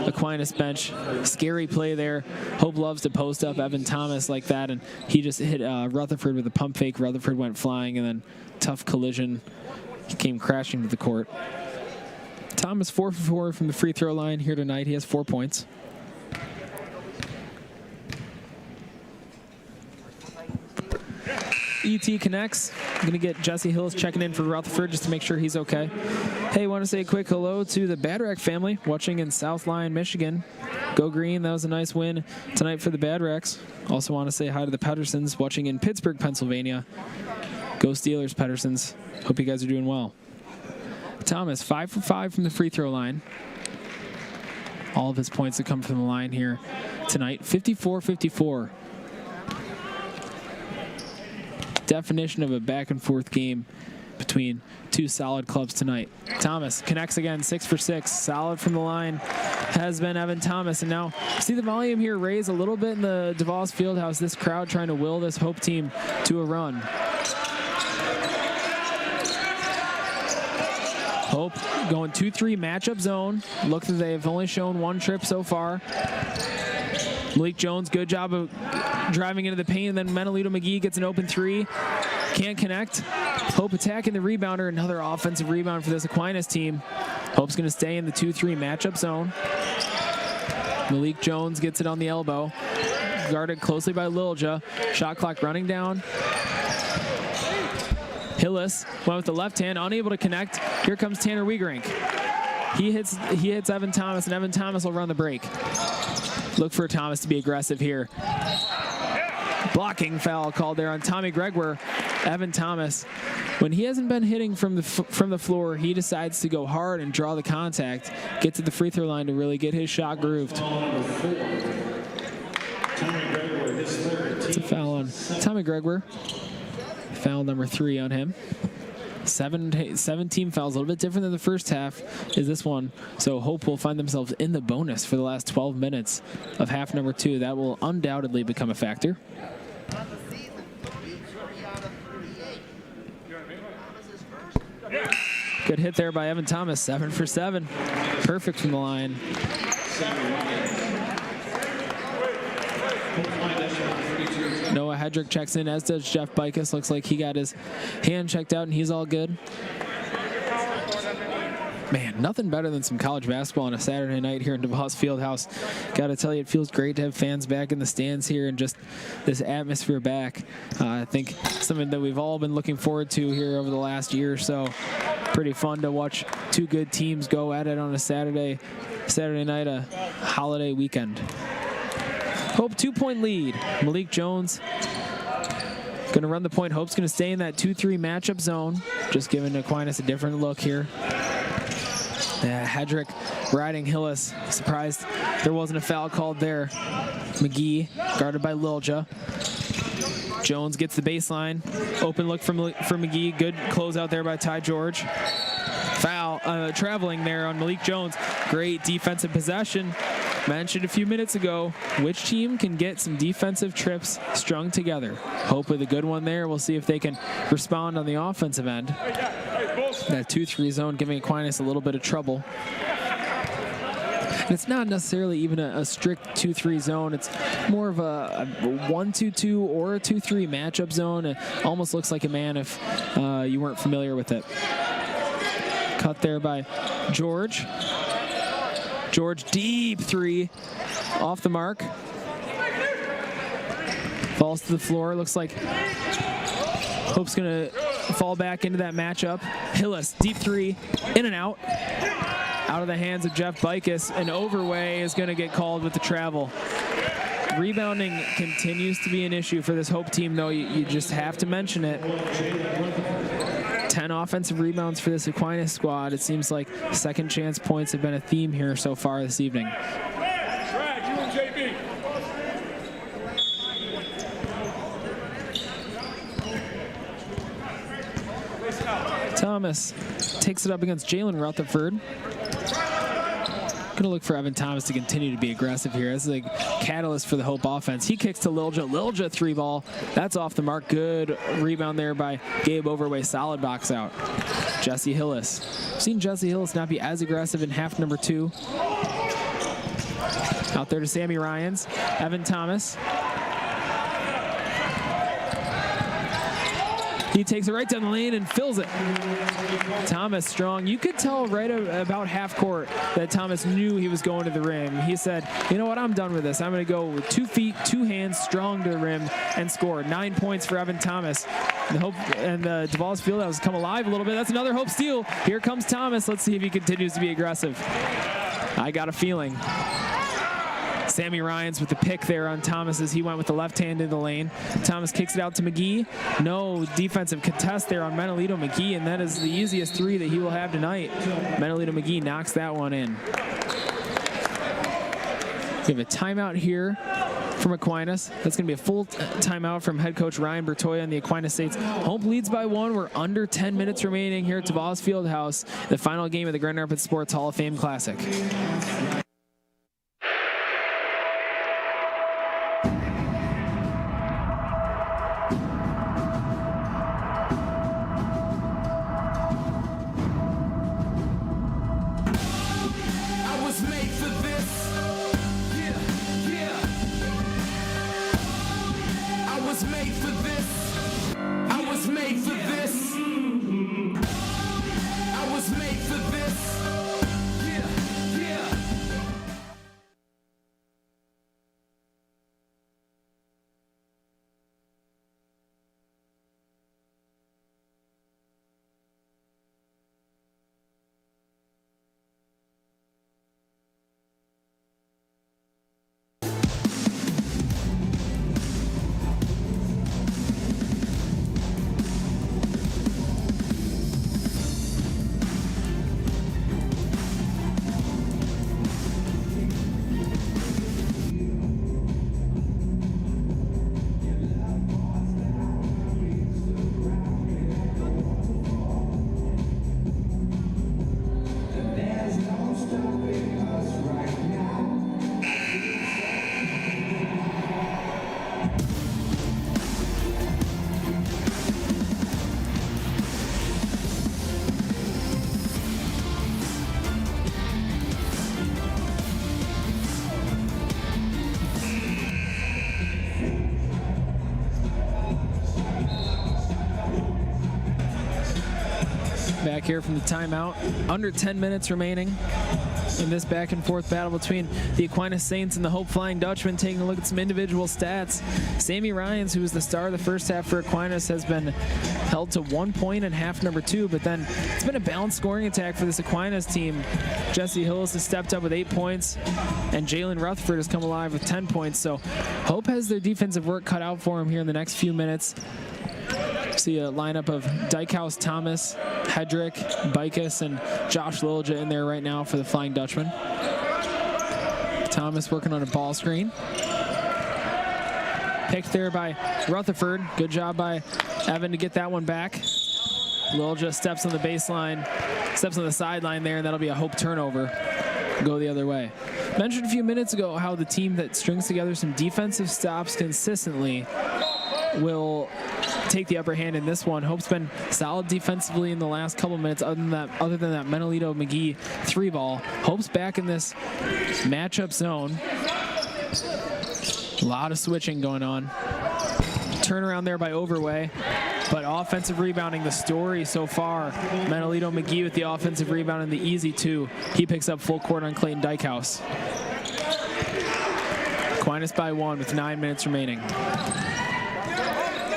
Aquinas bench. Scary play there. Hope loves to post up Evan Thomas like that, and he just hit Rutherford with a pump fake. Rutherford went flying, and then tough collision. He came crashing to the court. Thomas 4 for 4 from the free throw line here tonight. He has 4 points. ET connects. I'm going to get Jesse Hills checking in for Rutherford just to make sure he's okay. Hey, want to say a quick hello to the Badrack family watching in South Lyon, Michigan. Go Green. That was a nice win tonight for the Badracks. Also want to say hi to the Pedersons watching in Pittsburgh, Pennsylvania. Go Steelers, Pedersons. Hope you guys are doing well. Thomas, 5 for 5 from the free throw line. All of his points have come from the line here tonight. 54-54. Definition of a back and forth game between two solid clubs tonight. Thomas connects again, 6 for 6. Solid from the line has been Evan Thomas. And now see the volume here raise a little bit in the DeVos Fieldhouse. This crowd trying to will this Hope team to a run. Hope going 2-3 matchup zone. Look that they've only shown 1 trip so far. Malik Jones, good job of driving into the paint, and then Menelito McGee gets an open 3. Can't connect. Hope attacking the rebounder. Another offensive rebound for this Aquinas team. Hope's going to stay in the 2-3 matchup zone. Malik Jones gets it on the elbow. Guarded closely by Lilja. Shot clock running down. Hillis went with the left hand, unable to connect. Here comes Tanner Wiegerink. He hits Evan Thomas, and Evan Thomas will run the break. Look for Thomas to be aggressive here. Blocking foul called there on Tommy Gregoire. Evan Thomas, when he hasn't been hitting from the floor, he decides to go hard and draw the contact, get to the free throw line to really get his shot grooved. It's a foul on Tommy Gregoire. Foul number 3 on him. 17 fouls, a little bit different than the first half is this one. So Hope will find themselves in the bonus for the last 12 minutes of half number 2. That will undoubtedly become a factor. Good hit there by Evan Thomas, 7 for 7. Perfect from the line. Noah Hedrick checks in, as does Jeff Bicus. Looks like he got his hand checked out and he's all good. Man, nothing better than some college basketball on a Saturday night here in DeVos Fieldhouse. Got to tell you, it feels great to have fans back in the stands here and just this atmosphere back. I think something that we've all been looking forward to here over the last year or so. Pretty fun to watch two good teams go at it on a Saturday night, a holiday weekend. Hope 2-point lead. Malik Jones going to run the point. Hope's going to stay in that 2-3 matchup zone. Just giving Aquinas a different look here. Hedrick riding Hillis. Surprised there wasn't a foul called there. McGee guarded by Lilja. Jones gets the baseline. Open look from McGee. Good closeout there by Ty George. Foul traveling there on Malik Jones. Great defensive possession. Mentioned a few minutes ago, which team can get some defensive trips strung together? Hope with a good one there. We'll see if they can respond on the offensive end. That 2-3 zone giving Aquinas a little bit of trouble. And it's not necessarily even a strict 2-3 zone. It's more of a 1-2-2 or a 2-3 matchup zone. It almost looks like a man if you weren't familiar with it. Cut there by George. George, deep 3 off the mark. Falls to the floor. Looks like Hope's going to fall back into that matchup. Hillis, deep 3, in and out. Out of the hands of Jeff Bicus. An overway is going to get called with the travel. Rebounding continues to be an issue for this Hope team, though. You just have to mention it. 10 offensive rebounds for this Aquinas squad. It seems like second chance points have been a theme here so far this evening. Thomas takes it up against Jalen Rutherford. Going to look for Evan Thomas to continue to be aggressive here. This is a catalyst for the Hope offense. He kicks to Lilja. Lilja 3-ball. That's off the mark. Good rebound there by Gabe Overway. Solid box out. Jesse Hillis. I've seen Jesse Hillis not be as aggressive in half number 2. Out there to Sammy Ryans. Evan Thomas. He takes it right down the lane and fills it. Thomas strong. You could tell right about half court that Thomas knew he was going to the rim. He said, you know what, I'm done with this. I'm going to go with 2 feet, 2 hands, strong to the rim, and score. 9 points for Evan Thomas. The Hope and the DeVos Fieldhouse has come alive a little bit. That's another Hope steal. Here comes Thomas. Let's see if he continues to be aggressive. I got a feeling. Sammy Ryans with the pick there on Thomas as he went with the left hand in the lane. Thomas kicks it out to McGee. No defensive contest there on Menelito McGee, and that is the easiest 3 that he will have tonight. Menelito McGee knocks that one in. We have a timeout here from Aquinas. That's going to be a full timeout from head coach Ryan Bertoya and the Aquinas Saints. Hope leads by 1. We're under 10 minutes remaining here at DeVos Fieldhouse, the final game of the Grand Rapids Sports Hall of Fame Classic. Back here from the timeout. Under 10 minutes remaining in this back and forth battle between the Aquinas Saints and the Hope Flying Dutchmen. Taking a look at some individual stats. Sammy Ryans, who was the star of the first half for Aquinas, has been held to 1 point in half number 2, but then it's been a balanced scoring attack for this Aquinas team. Jesse Hillis has stepped up with 8 points, and Jalen Rutherford has come alive with 10 points. So Hope has their defensive work cut out for him here in the next few minutes. See a lineup of Dykehouse, Thomas, Hedrick, Bikus, and Josh Lilja in there right now for the Flying Dutchman. Thomas working on a ball screen. Picked there by Rutherford. Good job by Evan to get that one back. Lilja steps on the baseline, steps on the sideline there, and that'll be a Hope turnover. Go the other way. Mentioned a few minutes ago how the team that strings together some defensive stops consistently will take the upper hand in this one. Hope's been solid defensively in the last couple minutes. Other than that Menolito McGee 3-ball. Hope's back in this matchup zone. A lot of switching going on. Turnaround there by Overway, but offensive rebounding the story so far. Menolito McGee with the offensive rebound and the easy 2. He picks up full court on Clayton Dykehouse. Aquinas by 1 with 9 minutes remaining.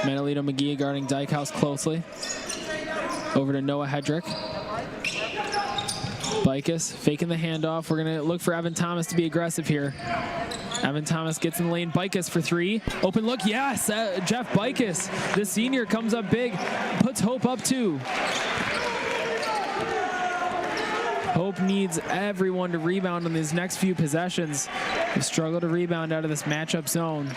Menolito McGee guarding Dykehouse closely. Over to Noah Hedrick. Bikus faking the handoff. We're going to look for Evan Thomas to be aggressive here. Evan Thomas gets in the lane. Bikus for 3. Open look. Yes, Jeff Bikus, the senior, comes up big. Puts Hope up 2. Hope needs everyone to rebound on these next few possessions. They struggle to rebound out of this matchup zone.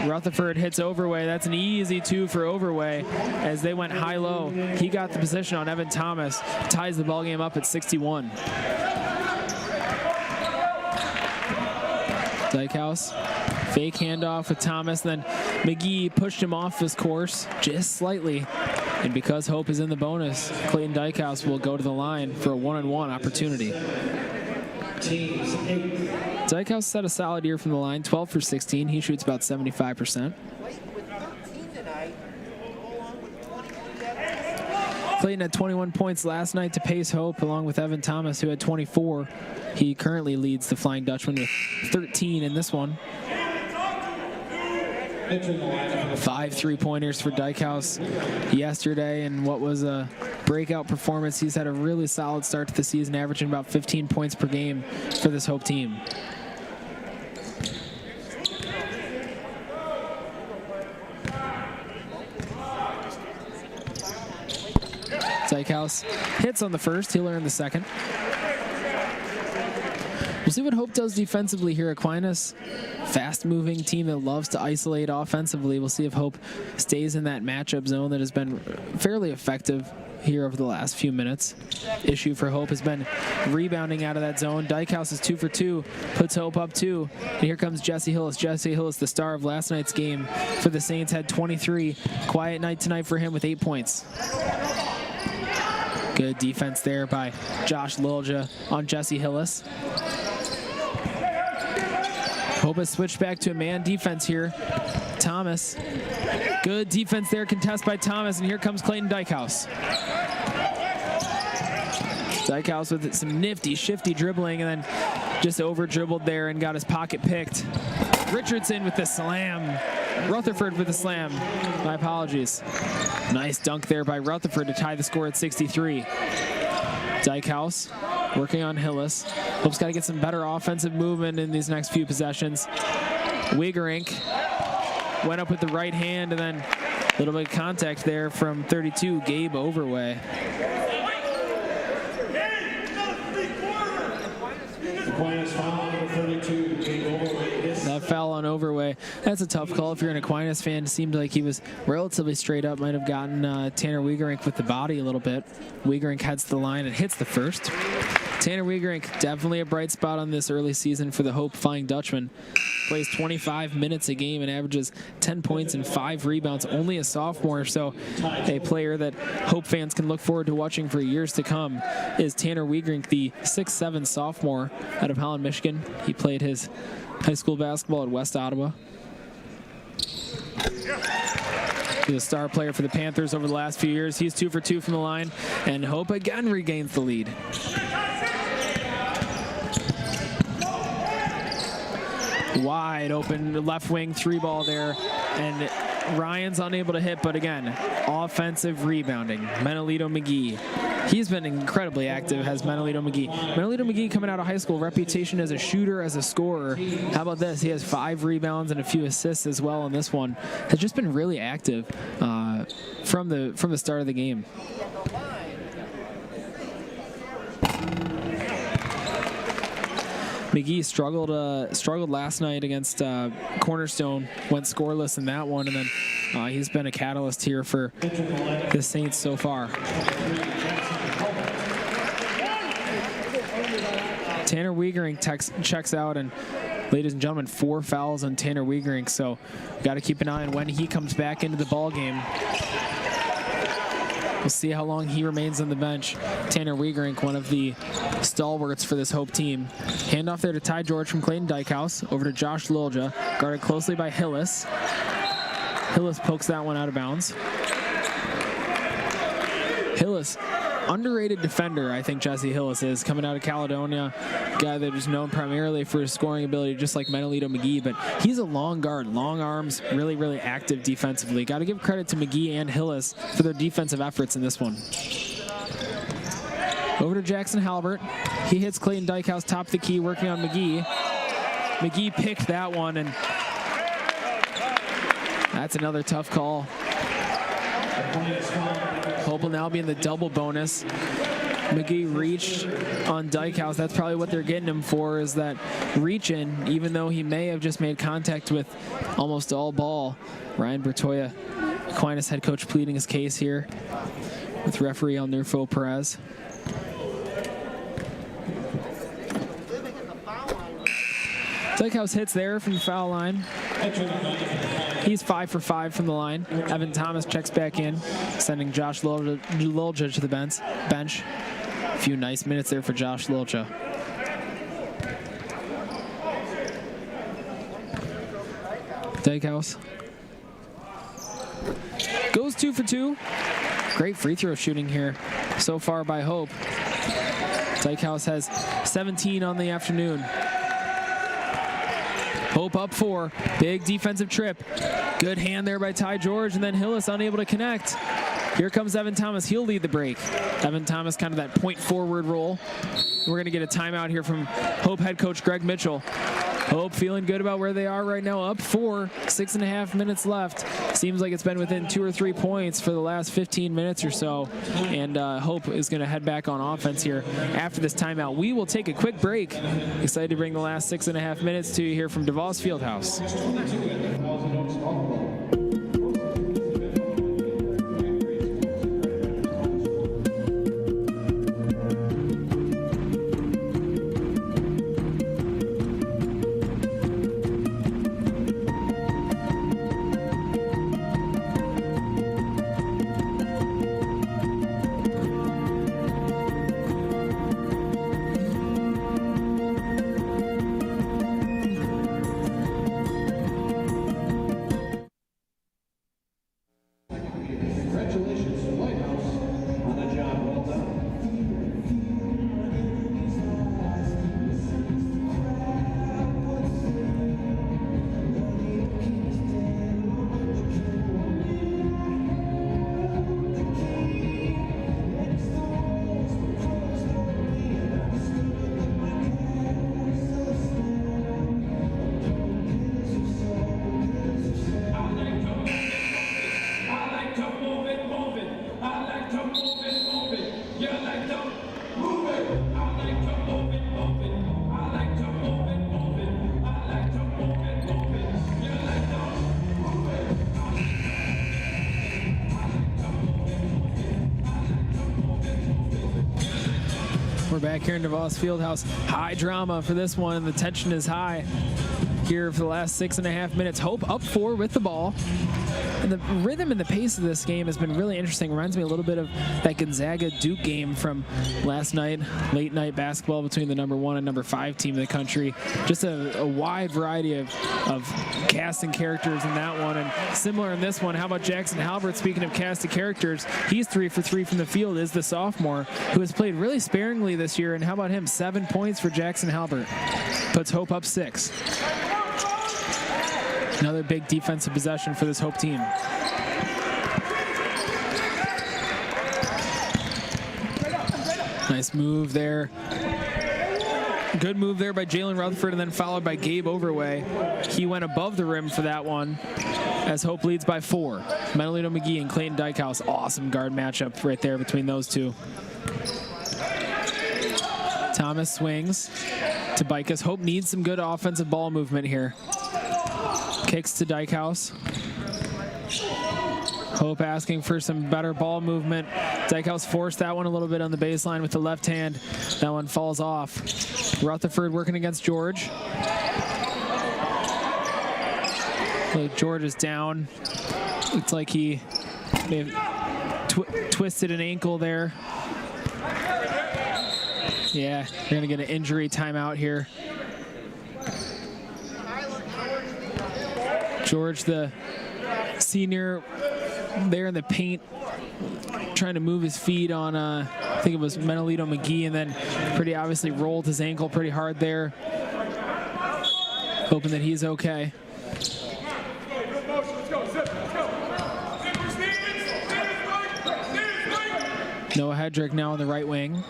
Rutherford hits Overway. That's an easy 2 for Overway as they went high-low. He got the position on Evan Thomas. Ties the ball game up at 61. Dykehouse, fake handoff with Thomas. Then McGee pushed him off his course just slightly. And because Hope is in the bonus, Clayton Dykehouse will go to the line for a 1-on-1 opportunity. Dykehouse had a solid year from the line, 12 for 16. He shoots about 75%. Clayton had 21 points last night to pace Hope, along with Evan Thomas, who had 24. He currently leads the Flying Dutchman with 13 in this one. 5 3-pointers for Dykehouse yesterday, and what was a breakout performance. He's had a really solid start to the season, averaging about 15 points per game for this Hope team. Dykehouse hits on the first. He'll earn the second. We'll see what Hope does defensively here. Aquinas, fast-moving team that loves to isolate offensively. We'll see if Hope stays in that matchup zone that has been fairly effective here over the last few minutes. Issue for Hope has been rebounding out of that zone. Dykehouse is 2 for 2, puts Hope up 2. And here comes Jesse Hillis. Jesse Hillis, the star of last night's game for the Saints, had 23. Quiet night tonight for him with 8 points. Good defense there by Josh Lilja on Jesse Hillis. Hope has switched back to a man defense here. Thomas. Good defense there, contest by Thomas, and here comes Clayton Dykehouse. Dykehouse with some nifty, shifty dribbling, and then just over-dribbled there and got his pocket picked. Richardson with the slam. Rutherford with the slam. My apologies. Nice dunk there by Rutherford to tie the score at 63. Dykehouse working on Hillis. Hope's got to get some better offensive movement in these next few possessions. Wigerink went up with the right hand, and then a little bit of contact there from 32, Gabe Overway. That foul on Overway. That's a tough call if you're an Aquinas fan. It seemed like he was relatively straight up. Might have gotten Tanner Wigerink with the body a little bit. Wigerink heads to the line and hits the first. Tanner Wigerink, definitely a bright spot on this early season for the Hope Flying Dutchman. Plays 25 minutes a game and averages 10 points and 5 rebounds. Only a sophomore, so a player that Hope fans can look forward to watching for years to come is Tanner Wigerink, the 6'7" sophomore out of Holland, Michigan. He played his high school basketball at West Ottawa. He's a star player for the Panthers over the last few years. He's 2 for 2 from the line, and Hope again regains the lead. Wide open left wing 3-ball there, and Ryan's unable to hit, but again, offensive rebounding. Menolito McGee. He's been incredibly active, has Menolito McGee. Menolito McGee coming out of high school, reputation as a shooter, as a scorer. How about this? He has 5 rebounds and a few assists as well in this one. Has just been really active from the start of the game. McGee struggled last night against Cornerstone, went scoreless in that one, and then he's been a catalyst here for the Saints so far. Tanner Wiegering checks out, and ladies and gentlemen, 4 fouls on Tanner Wiegering, so got to keep an eye on when he comes back into the ball game. We'll see how long he remains on the bench. Tanner Wiegering, one of the stalwarts for this Hope team. Handoff there to Ty George from Clayton Dykehouse. Over to Josh Lilja, guarded closely by Hillis. Hillis pokes that one out of bounds. Hillis, underrated defender, I think Jesse Hillis is, coming out of Caledonia. Guy that is known primarily for his scoring ability, just like Menolito McGee, but he's a long guard, long arms, really, really active defensively. Got to give credit to McGee and Hillis for their defensive efforts in this one. Over to Jackson Halbert. He hits Clayton Dykehouse top of the key, working on McGee. McGee picked that one, and that's another tough call. Hope will now be in the double bonus. McGee reached on Dykehouse. That's probably what they're getting him for, is that reach in, even though he may have just made contact with almost all ball. Ryan Bertoya, Aquinas head coach, pleading his case here with referee Alnurfo Perez. Dykehouse hits there from the foul line. He's 5 for 5 from the line. Evan Thomas checks back in, sending Josh Lilja to the bench. A few nice minutes there for Josh Lilja. Dykehouse goes 2 for 2. Great free throw shooting here so far by Hope. Dykehouse has 17 on the afternoon. Hope up 4. Big defensive trip. Good hand there by Ty George, and then Hillis unable to connect. Here comes Evan Thomas. He'll lead the break. Evan Thomas, kind of that point forward role. We're going to get a timeout here from Hope head coach Greg Mitchell. Hope feeling good about where they are right now, up 4, 6.5 minutes left. Seems like it's been within 2 or 3 points for the last 15 minutes or so. And Hope is going to head back on offense here after this timeout. We will take a quick break. Excited to bring the last 6.5 minutes to you here from DeVos Fieldhouse. We're back here in DeVos Fieldhouse. High drama for this one. The tension is high here for the last 6.5 minutes. Hope up 4 with the ball. the rhythm and the pace of this game has been really interesting. Reminds me a little bit of that Gonzaga-Duke game from last night, late night basketball between the number 1 and number 5 team in the country. Just a wide variety of casting characters in that one, and similar in this one. How about Jackson Halbert? Speaking of casting characters, he's 3 for 3 from the field, is the sophomore, who has played really sparingly this year, and how about him? 7 points for Jackson Halbert. Puts Hope up 6. Another big defensive possession for this Hope team. Nice move there. Good move there by Jalen Rutherford, and then followed by Gabe Overway. He went above the rim for that one as Hope leads by 4. Menelito McGee and Clayton Dykehouse. Awesome guard matchup right there between those two. Thomas swings to Bickus. Hope needs some good offensive ball movement here. Kicks to Dykehouse. Hope asking for some better ball movement. Dykehouse forced that one a little bit on the baseline with the left hand. That one falls off. Rutherford working against George. George is down. Looks like he may have twisted an ankle there. Yeah, you're going to get an injury timeout here. George, the senior, there in the paint, trying to move his feet on, I think it was Menelito McGee, and then pretty obviously rolled his ankle pretty hard there. Hoping that he's okay. Noah Hedrick now on the right wing.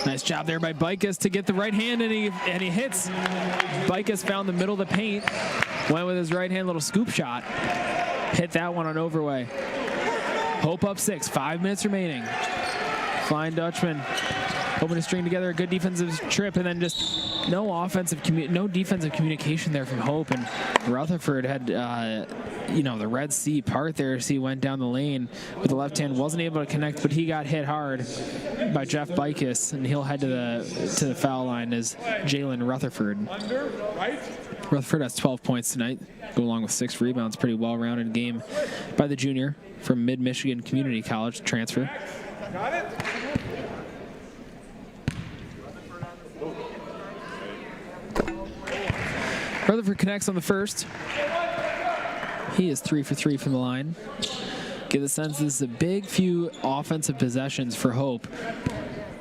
Nice job there by Bickus to get the right hand, and he hits. Bickus found the middle of the paint, went with his right hand, little scoop shot. Hit that one on Overway. Hope up 6, 5 minutes remaining. Flying Dutchman hoping to string together a good defensive trip, and then just no defensive communication there from Hope. And Rutherford had, the Red Sea part there as he went down the lane with the left hand, wasn't able to connect, but he got hit hard by Jeff Bickus, and he'll head to the foul line as Jalen Rutherford. Rutherford has 12 points tonight, go along with 6 rebounds. Pretty well-rounded game by the junior from Mid-Michigan Community College transfer. Got it. Rutherford connects on the first. He is 3 for 3 from the line. Get the sense this is a big few offensive possessions for Hope.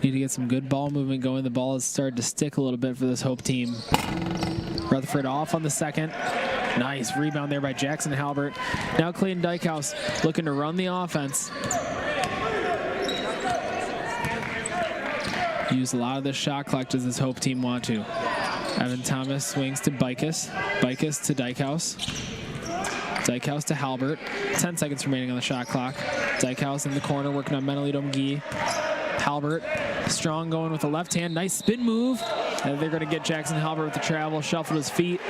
Need to get some good ball movement going. The ball has started to stick a little bit for this Hope team. Rutherford off on the second. Nice rebound there by Jackson Halbert. Now Clayton Dykehouse looking to run the offense. Use a lot of the shot clock does this Hope team want to. Evan Thomas swings to Bickus. Bickus to Dykehouse. Dykehouse to Halbert. 10 seconds remaining on the shot clock. Dykehouse in the corner working on Menelito McGee. Halbert strong going with the left hand. Nice spin move. And they're going to get Jackson Halbert with the travel. Shuffled his feet.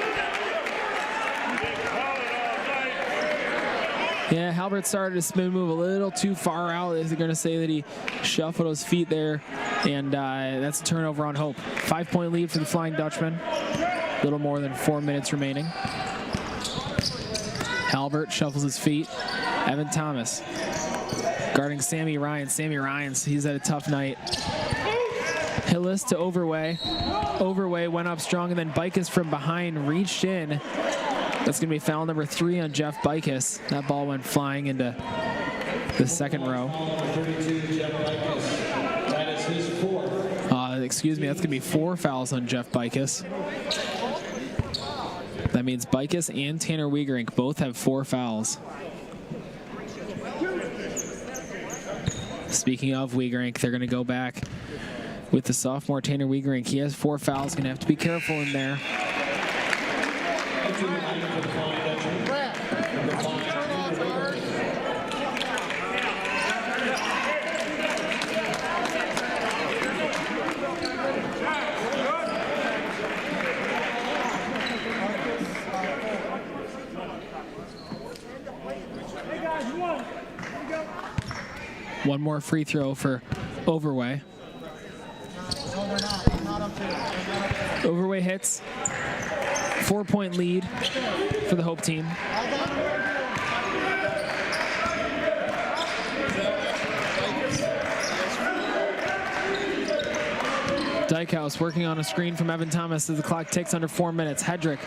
Yeah, Halbert started to spin move a little too far out. They're going to say that he shuffled his feet there. And that's a turnover on Hope. 5-point lead for the Flying Dutchman. A little more than 4 minutes remaining. Halbert shuffles his feet. Evan Thomas guarding Sammy Ryan. Sammy Ryan's, he's had a tough night. Hillis to Overway. Overway went up strong, and then Bickus from behind reached in. That's going to be foul number 3 on Jeff Bickus. That ball went flying into the second row. Excuse me, that's going to be 4 fouls on Jeff Bickus. That means Bickus and Tanner Wiegerink both have 4 fouls. Speaking of Wiegerink, they're going to go back with the sophomore Tanner Wiegerink. He has 4 fouls, going to have to be careful in there. One more free throw for Overway. Overway hits. 4-point lead for the Hope team. Dykehouse working on a screen from Evan Thomas as the clock ticks under 4 minutes. Hedrick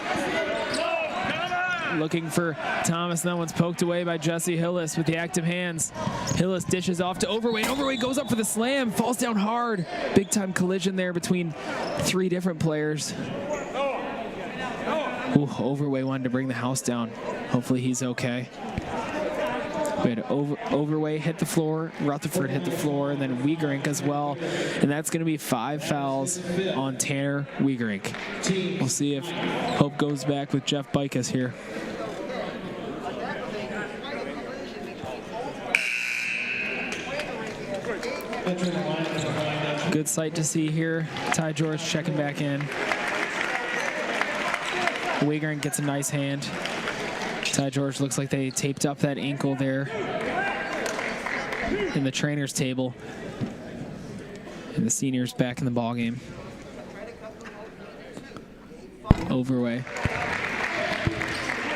looking for Thomas, and that one's poked away by Jesse Hillis with the active hands. Hillis dishes off to Overweight. Overweight goes up for the slam, falls down hard. Big time collision there between 3 different players. Ooh, Overweight wanted to bring the house down. Hopefully he's okay. We had Overweight hit the floor, Rutherford hit the floor, and then Wiegerink as well. And that's going to be 5 fouls on Tanner Wiegerink. We'll see if Hope goes back with Jeff Bikus here. Good sight to see here. Ty George checking back in. Wiegerink gets a nice hand. Ty George looks like they taped up that ankle there in the trainer's table. And the seniors back in the ball game. Overway.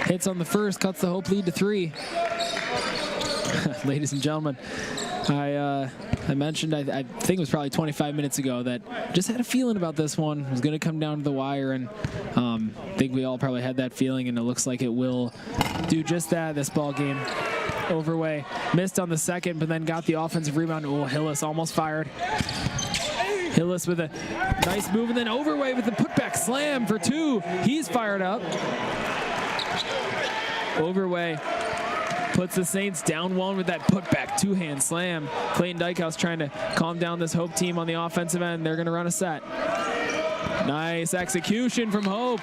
Hits on the first, cuts the Hope lead to 3. Ladies and gentlemen, I mentioned, I think it was probably 25 minutes ago, that just had a feeling about this one. It was going to come down to the wire, and I think we all probably had that feeling, and it looks like it will do just that this ball game. Overway missed on the second, but then got the offensive rebound. Oh, Hillis almost fired. Hillis with a nice move, and then Overway with the putback slam for 2. He's fired up. Overway puts the Saints down 1 with that putback 2-hand slam. Clayton Dykehouse trying to calm down this Hope team on the offensive end. They're going to run a set. Nice execution from Hope.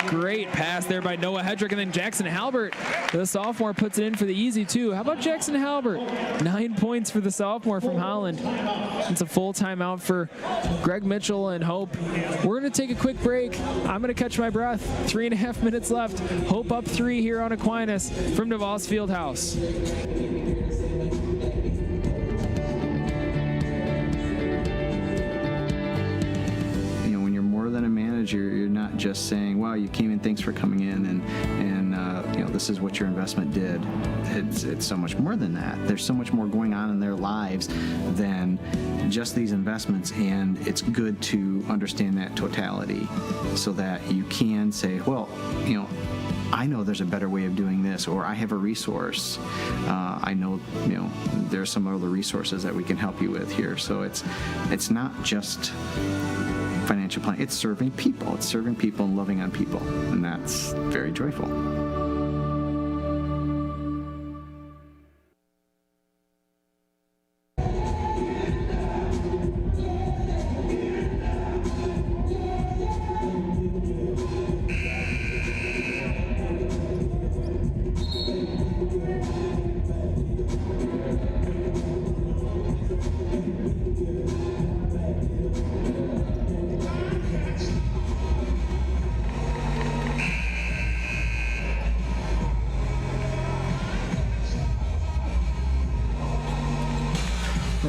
Great pass there by Noah Hedrick, and then Jackson Halbert, the sophomore, puts it in for the easy 2. How about Jackson Halbert? 9 points for the sophomore from Holland. It's a full timeout for Greg Mitchell and Hope. We're going to take a quick break. I'm going to catch my breath. 3.5 minutes left. Hope up 3 here on Aquinas from DeVos Fieldhouse. You're not just saying, wow, you came in, thanks for coming in, and you know, this is what your investment did. It's so much more than that. There's so much more going on in their lives than just these investments, and it's good to understand that totality so that you can say, well, you know, I know there's a better way of doing this, or I have a resource. I know, you know, there's some other resources that we can help you with here. So it's not just financial planning. It's serving people. It's serving people and loving on people, and that's very joyful.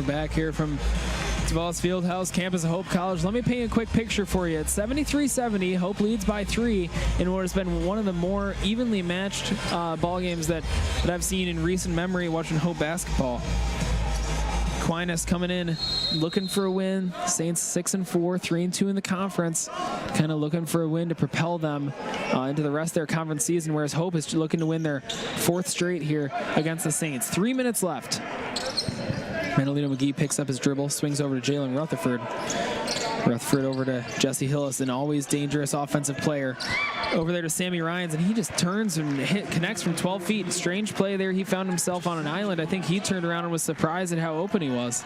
Back here from DeVos Fieldhouse, campus of Hope College. Let me paint a quick picture for you. It's 73-70. Hope leads by 3 in what has been one of the more evenly matched ball games that I've seen in recent memory watching Hope basketball. Aquinas coming in looking for a win. Saints 6-4, 3-2 in the conference, kind of looking for a win to propel them into the rest of their conference season, whereas Hope is looking to win their 4th straight here against the Saints. 3 minutes left. Manolito McGee picks up his dribble, swings over to Jalen Rutherford. Rutherford over to Jesse Hillis, an always dangerous offensive player. Over there to Sammy Ryans, and he just turns and connects from 12 feet. Strange play there. He found himself on an island. I think he turned around and was surprised at how open he was.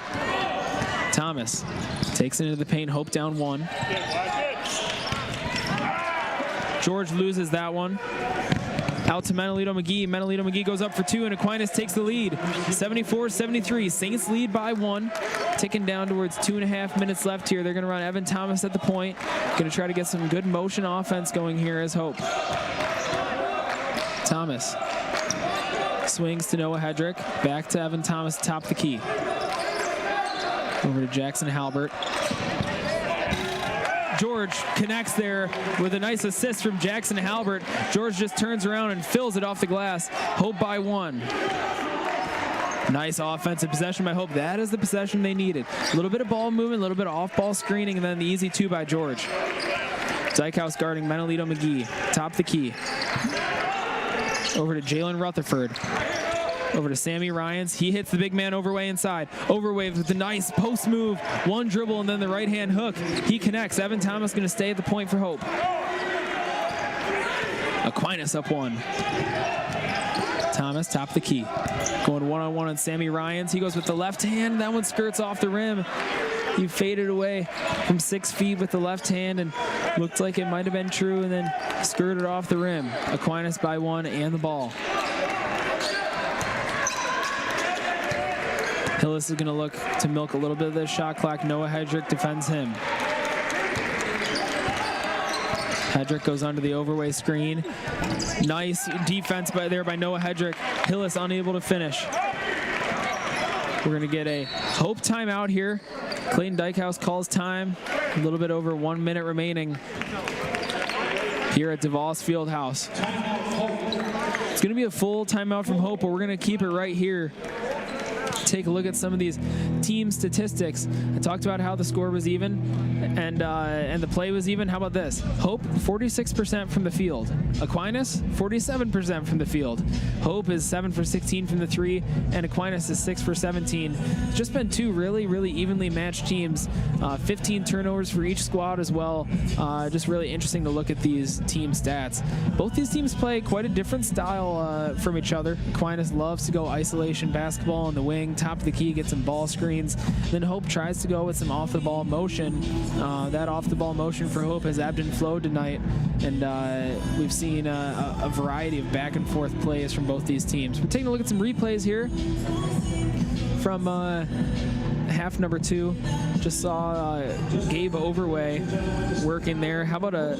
Thomas takes it into the paint. Hope down 1. George loses that one. Out to Manolito McGee. Manolito McGee goes up for 2, and Aquinas takes the lead. 74-73. Saints lead by 1. Ticking down towards 2.5 minutes left here. They're going to run Evan Thomas at the point. Going to try to get some good motion offense going here as Hope. Thomas swings to Noah Hedrick. Back to Evan Thomas, top the key. Over to Jackson Halbert. George connects there with a nice assist from Jackson Halbert. George just turns around and fills it off the glass. Hope by 1. Nice offensive possession by Hope. That is the possession they needed. A little bit of ball movement, a little bit of off-ball screening, and then the easy 2 by George. Dykehouse guarding Menolito McGee. Top the key. Over to Jalen Rutherford. Over to Sammy Ryans. He hits the big man Overway inside. Overway with the nice post move. 1 dribble and then the right-hand hook. He connects. Evan Thomas going to stay at the point for Hope. Aquinas up 1. Thomas, top the key. Going one-on-one on Sammy Ryans. He goes with the left hand. That one skirts off the rim. He faded away from 6 feet with the left hand and looked like it might have been true and then skirted off the rim. Aquinas by 1 and the ball. Hillis is going to look to milk a little bit of the shot clock. Noah Hedrick defends him. Hedrick goes under the Overway screen. Nice defense by Noah Hedrick. Hillis unable to finish. We're going to get a Hope timeout here. Clayton Dykehouse calls time. A little bit over 1 minute remaining here at DeVos Fieldhouse. It's going to be a full timeout from Hope, but we're going to keep it right here. Take a look at some of these team statistics. I talked about how the score was even and the play was even. How about this? Hope 46% from the field. Aquinas 47% from the field. Hope is 7 for 16 from the 3, and Aquinas is 6 for 17. Just been 2 really, really evenly matched teams. 15 turnovers for each squad as well. Just really interesting to look at these team stats. Both these teams play quite a different style from each other. Aquinas loves to go isolation basketball on the wing. Top of the key, get some ball screens. Then Hope tries to go with some off-the-ball motion. That off-the-ball motion for Hope has ebbed and flowed tonight, and we've seen a variety of back-and-forth plays from both these teams. We're taking a look at some replays here from half number 2. Just saw Gabe Overway working there. How about a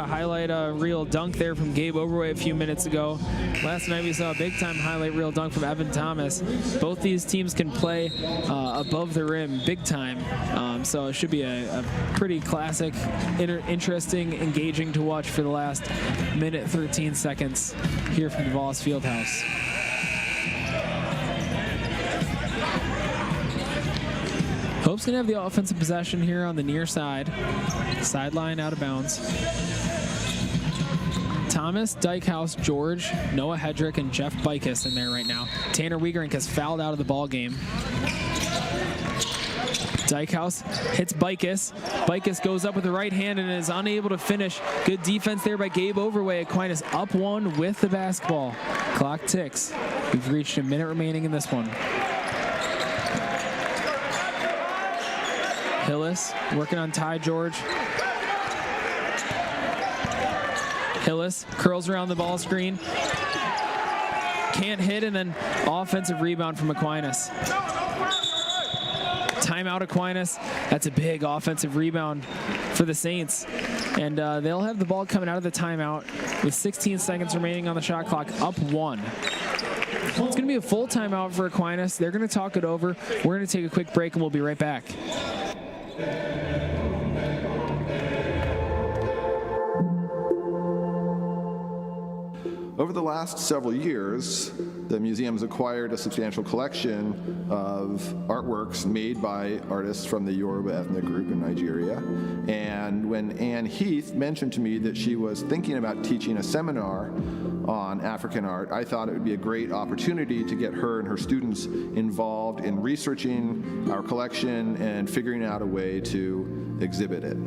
highlight reel dunk there from Gabe Overway a few minutes ago. Last night we saw a big-time highlight reel dunk from Evan Thomas. Both these teams can play above the rim big time, so it should be a pretty classic, interesting, engaging to watch for the last minute 13 seconds here from the DeVos Fieldhouse. Hope's going to have the offensive possession here on the near side. Sideline out of bounds. Thomas, Dykehouse, George, Noah Hedrick, and Jeff Bickus in there right now. Tanner Wiegerink has fouled out of the ball game. Dykehouse hits Bickus. Bickus goes up with the right hand and is unable to finish. Good defense there by Gabe Overway. Aquinas up 1 with the basketball. Clock ticks. We've reached a minute remaining in this one. Hillis working on Ty George. Hillis curls around the ball screen. Can't hit, and then offensive rebound from Aquinas. Timeout Aquinas. That's a big offensive rebound for the Saints. And they'll have the ball coming out of the timeout with 16 seconds remaining on the shot clock, up 1. It's going to be a full timeout for Aquinas. They're going to talk it over. We're going to take a quick break, and we'll be right back. Over the last several years, the museum's acquired a substantial collection of artworks made by artists from the Yoruba ethnic group in Nigeria. And when Ann Heath mentioned to me that she was thinking about teaching a seminar on African art, I thought it would be a great opportunity to get her and her students involved in researching our collection and figuring out a way to exhibit it.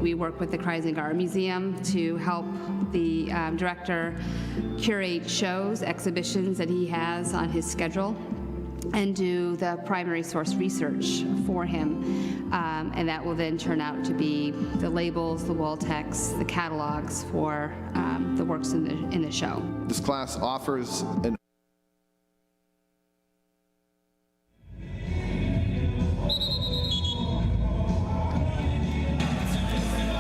We work with the Kreising Art Museum to help the director curate shows, exhibitions that he has on his schedule, and do the primary source research for him. And that will then turn out to be the labels, the wall text, the catalogs for the works in the show. This class offers an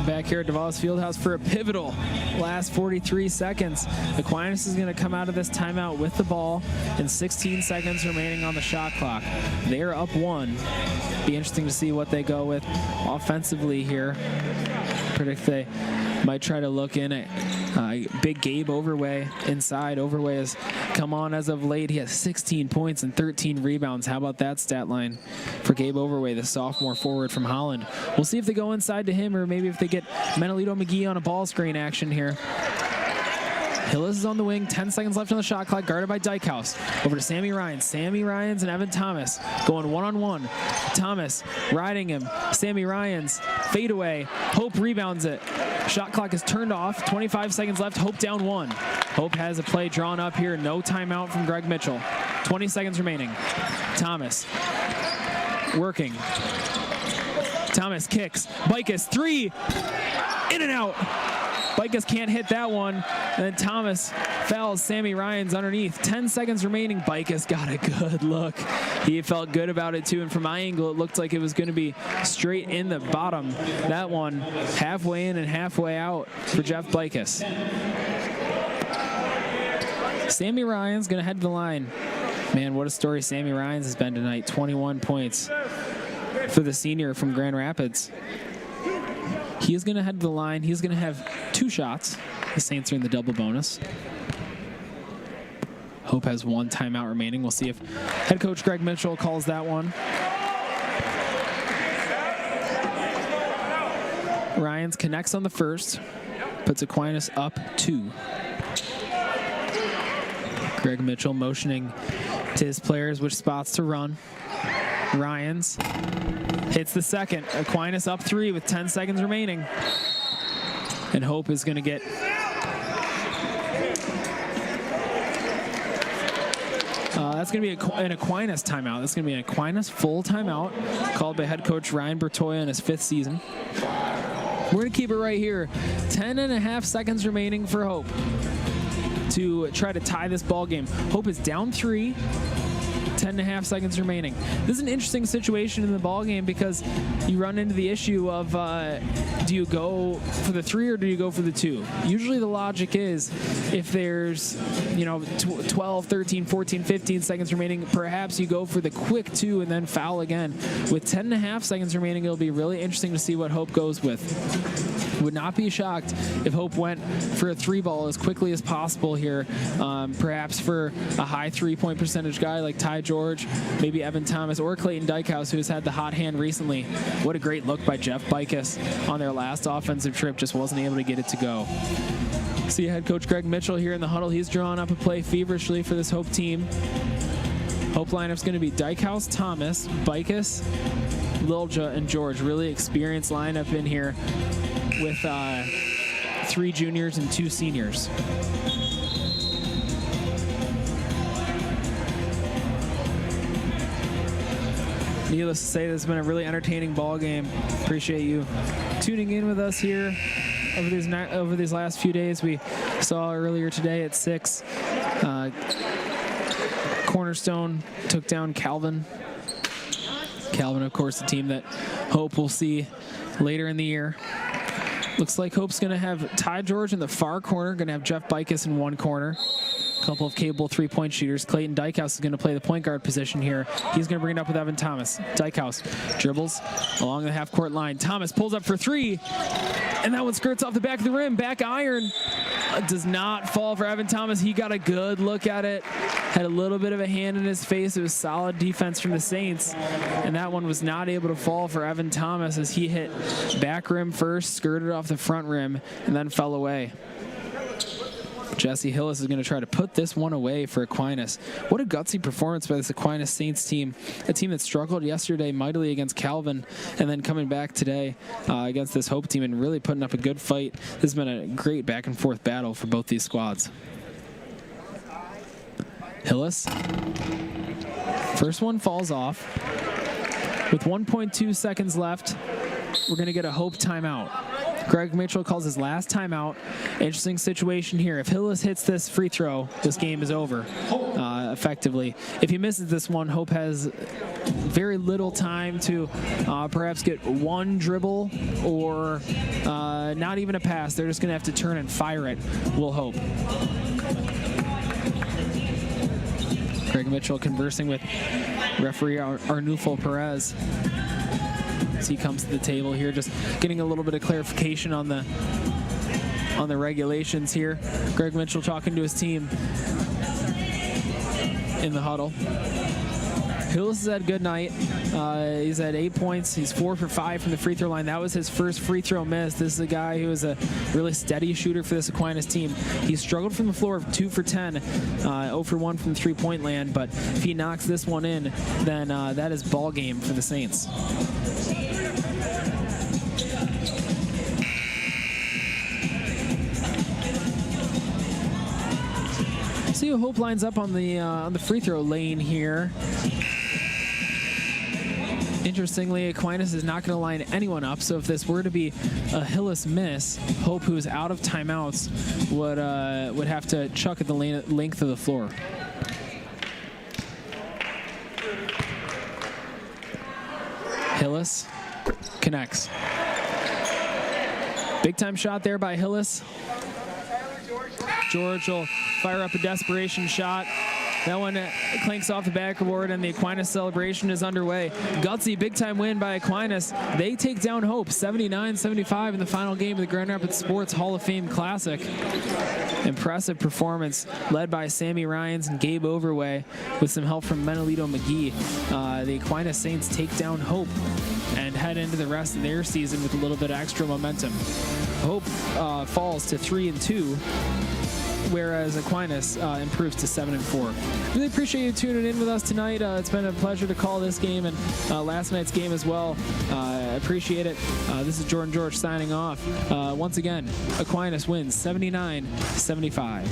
Back here at DeVos Fieldhouse for a pivotal last 43 seconds. Aquinas is going to come out of this timeout with the ball and 16 seconds remaining on the shot clock. They're up 1. Be interesting to see what they go with offensively here. Predict they might try to look in at big Gabe Overway inside. Overway has come on as of late. He has 16 points and 13 rebounds. How about that stat line for Gabe Overway, the sophomore forward from Holland? We'll see if they go inside to him or maybe if they get Menelito McGee on a ball screen action here. Hillis is on the wing, 10 seconds left on the shot clock, guarded by Dykehouse. Over to Sammy Ryans. Sammy Ryans and Evan Thomas going one-on-one. Thomas riding him. Sammy Ryans, fade away. Hope rebounds it. Shot clock is turned off, 25 seconds left, Hope down 1. Hope has a play drawn up here, no timeout from Greg Mitchell. 20 seconds remaining. Thomas working. Thomas kicks. Bicus, 3. In and out. Bicus can't hit that one. And then Thomas fouls Sammy Ryans underneath. 10 seconds remaining. Bicus got a good look. He felt good about it too. And from my angle, it looked like it was going to be straight in the bottom. That one halfway in and halfway out for Jeff Bicus. Sammy Ryans going to head to the line. Man, what a story Sammy Ryans has been tonight. 21 points for the senior from Grand Rapids. He is going to head to the line. He's going to have 2 shots. The Saints are in the double bonus. Hope has 1 timeout remaining. We'll see if head coach Greg Mitchell calls that one. Ryans connects on the first. Puts Aquinas up 2. Greg Mitchell motioning to his players which spots to run. Ryans hits the second. Aquinas up 3 with 10 seconds remaining. And Hope is going to get that's going to be an Aquinas timeout. That's going to be an Aquinas full timeout called by head coach Ryan Bertoya in his 5th season. We're going to keep it right here. 10.5 seconds remaining for Hope to try to tie this ball game. Hope is down 3. 10.5 seconds remaining. This is an interesting situation in the ball game because you run into the issue of do you go for the 3 or do you go for the 2? Usually the logic is if there's 12, 13, 14, 15 seconds remaining, perhaps you go for the quick 2 and then foul again. With 10.5 seconds remaining, it'll be really interesting to see what Hope goes with. Would not be shocked if Hope went for a 3 ball as quickly as possible here. Perhaps for a high 3-point percentage guy like Ty George, maybe Evan Thomas or Clayton Dykehouse, who has had the hot hand recently. What a great look by Jeff Bicus on their last offensive trip. Just wasn't able to get it to go. See head coach Greg Mitchell here in the huddle. He's drawn up a play feverishly for this Hope team. Hope lineup's going to be Dykehouse, Thomas, Bicus, Lilja, and George. Really experienced lineup in here with 3 juniors and 2 seniors. Needless to say, this has been a really entertaining ball game. Appreciate you tuning in with us here over these last few days. We saw earlier today at 6, Cornerstone took down Calvin. Calvin, of course, the team that Hope will see later in the year. Looks like Hope's going to have Ty George in the far corner, going to have Jeff Bicus in one corner. A couple of capable 3-point shooters. Clayton Dykehouse is going to play the point guard position here. He's going to bring it up with Evan Thomas. Dykehouse dribbles along the half-court line. Thomas pulls up for 3, and that one skirts off the back of the rim. Back iron. Does not fall for Evan Thomas. He got a good look at it. Had a little bit of a hand in his face. It was solid defense from the Saints. And that one was not able to fall for Evan Thomas as he hit back rim first, skirted off the front rim, and then fell away. Jesse Hillis is going to try to put this one away for Aquinas. What a gutsy performance by this Aquinas Saints team. A team that struggled yesterday mightily against Calvin and then coming back today against this Hope team and really putting up a good fight. This has been a great back and forth battle for both these squads. Hillis. First one falls off. With 1.2 seconds left, we're going to get a Hope timeout. Greg Mitchell calls his last timeout. Interesting situation here. If Hillis hits this free throw, this game is over effectively. If he misses this one, Hope has very little time to perhaps get one dribble or not even a pass. They're just going to have to turn and fire it, we'll hope. Greg Mitchell conversing with referee Arnulfo Perez as he comes to the table here, just getting a little bit of clarification on the regulations here. Greg Mitchell talking to his team in the huddle. Hillis has had a good night. He's had 8 points. He's 4 for 5 from the free throw line. That was his first free throw miss. This is a guy who is a really steady shooter for this Aquinas team. He struggled from the floor, 2 for 10, 0 for 1 from 3-point land, but if he knocks this one in, then that is ball game for the Saints. See who Hope lines up on the free throw lane here. Interestingly, Aquinas is not going to line anyone up, so if this were to be a Hillis miss, Hope, who's out of timeouts, would have to chuck at the length of the floor. Hillis connects. Big time shot there by Hillis. George will fire up a desperation shot. That one clanks off the backboard, and the Aquinas celebration is underway. Gutsy, big-time win by Aquinas. They take down Hope, 79-75 in the final game of the Grand Rapids Sports Hall of Fame Classic. Impressive performance led by Sammy Ryans and Gabe Overway with some help from Menelito McGee. The Aquinas Saints take down Hope and head into the rest of their season with a little bit of extra momentum. Hope falls to 3-2. Whereas Aquinas improves to 7-4. Really appreciate you tuning in with us tonight. It's been a pleasure to call this game and last night's game as well. I appreciate it. This is Jordan George signing off. Once again, Aquinas wins 79-75.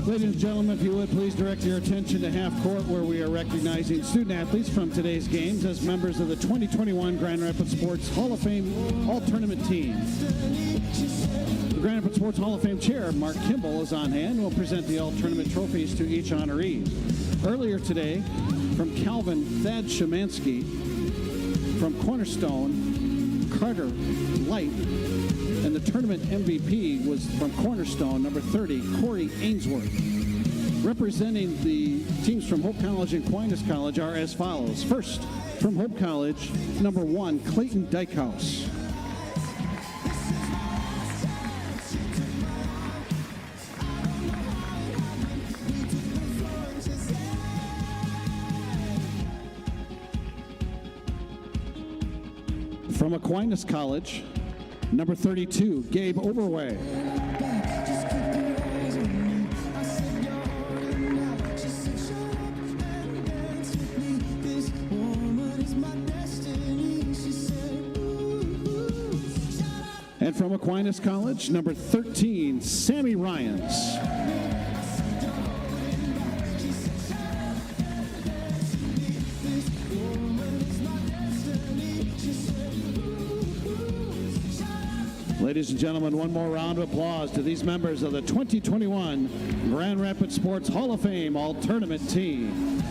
Ladies and gentlemen, if you would please direct your attention to half court, where we are recognizing student athletes from today's games as members of the 2021 Grand Rapids Sports Hall of Fame All-Tournament team. The Grand Rapids Sports Hall of Fame chair, Mark Kimball, is on hand and will present the All-Tournament trophies to each honoree. Earlier today, from Calvin Thad Shemansky, from Cornerstone, Carter Light, and the tournament MVP was from Cornerstone, number 30, Corey Ainsworth. Representing the teams from Hope College and Aquinas College are as follows. First, from Hope College, number 1, Clayton Dykehouse. From Aquinas College, number 32, Gabe Overway. And from Aquinas College, number 13, Sammy Ryans. Ladies and gentlemen, one more round of applause to these members of the 2021 Grand Rapids Sports Hall of Fame All-Tournament team.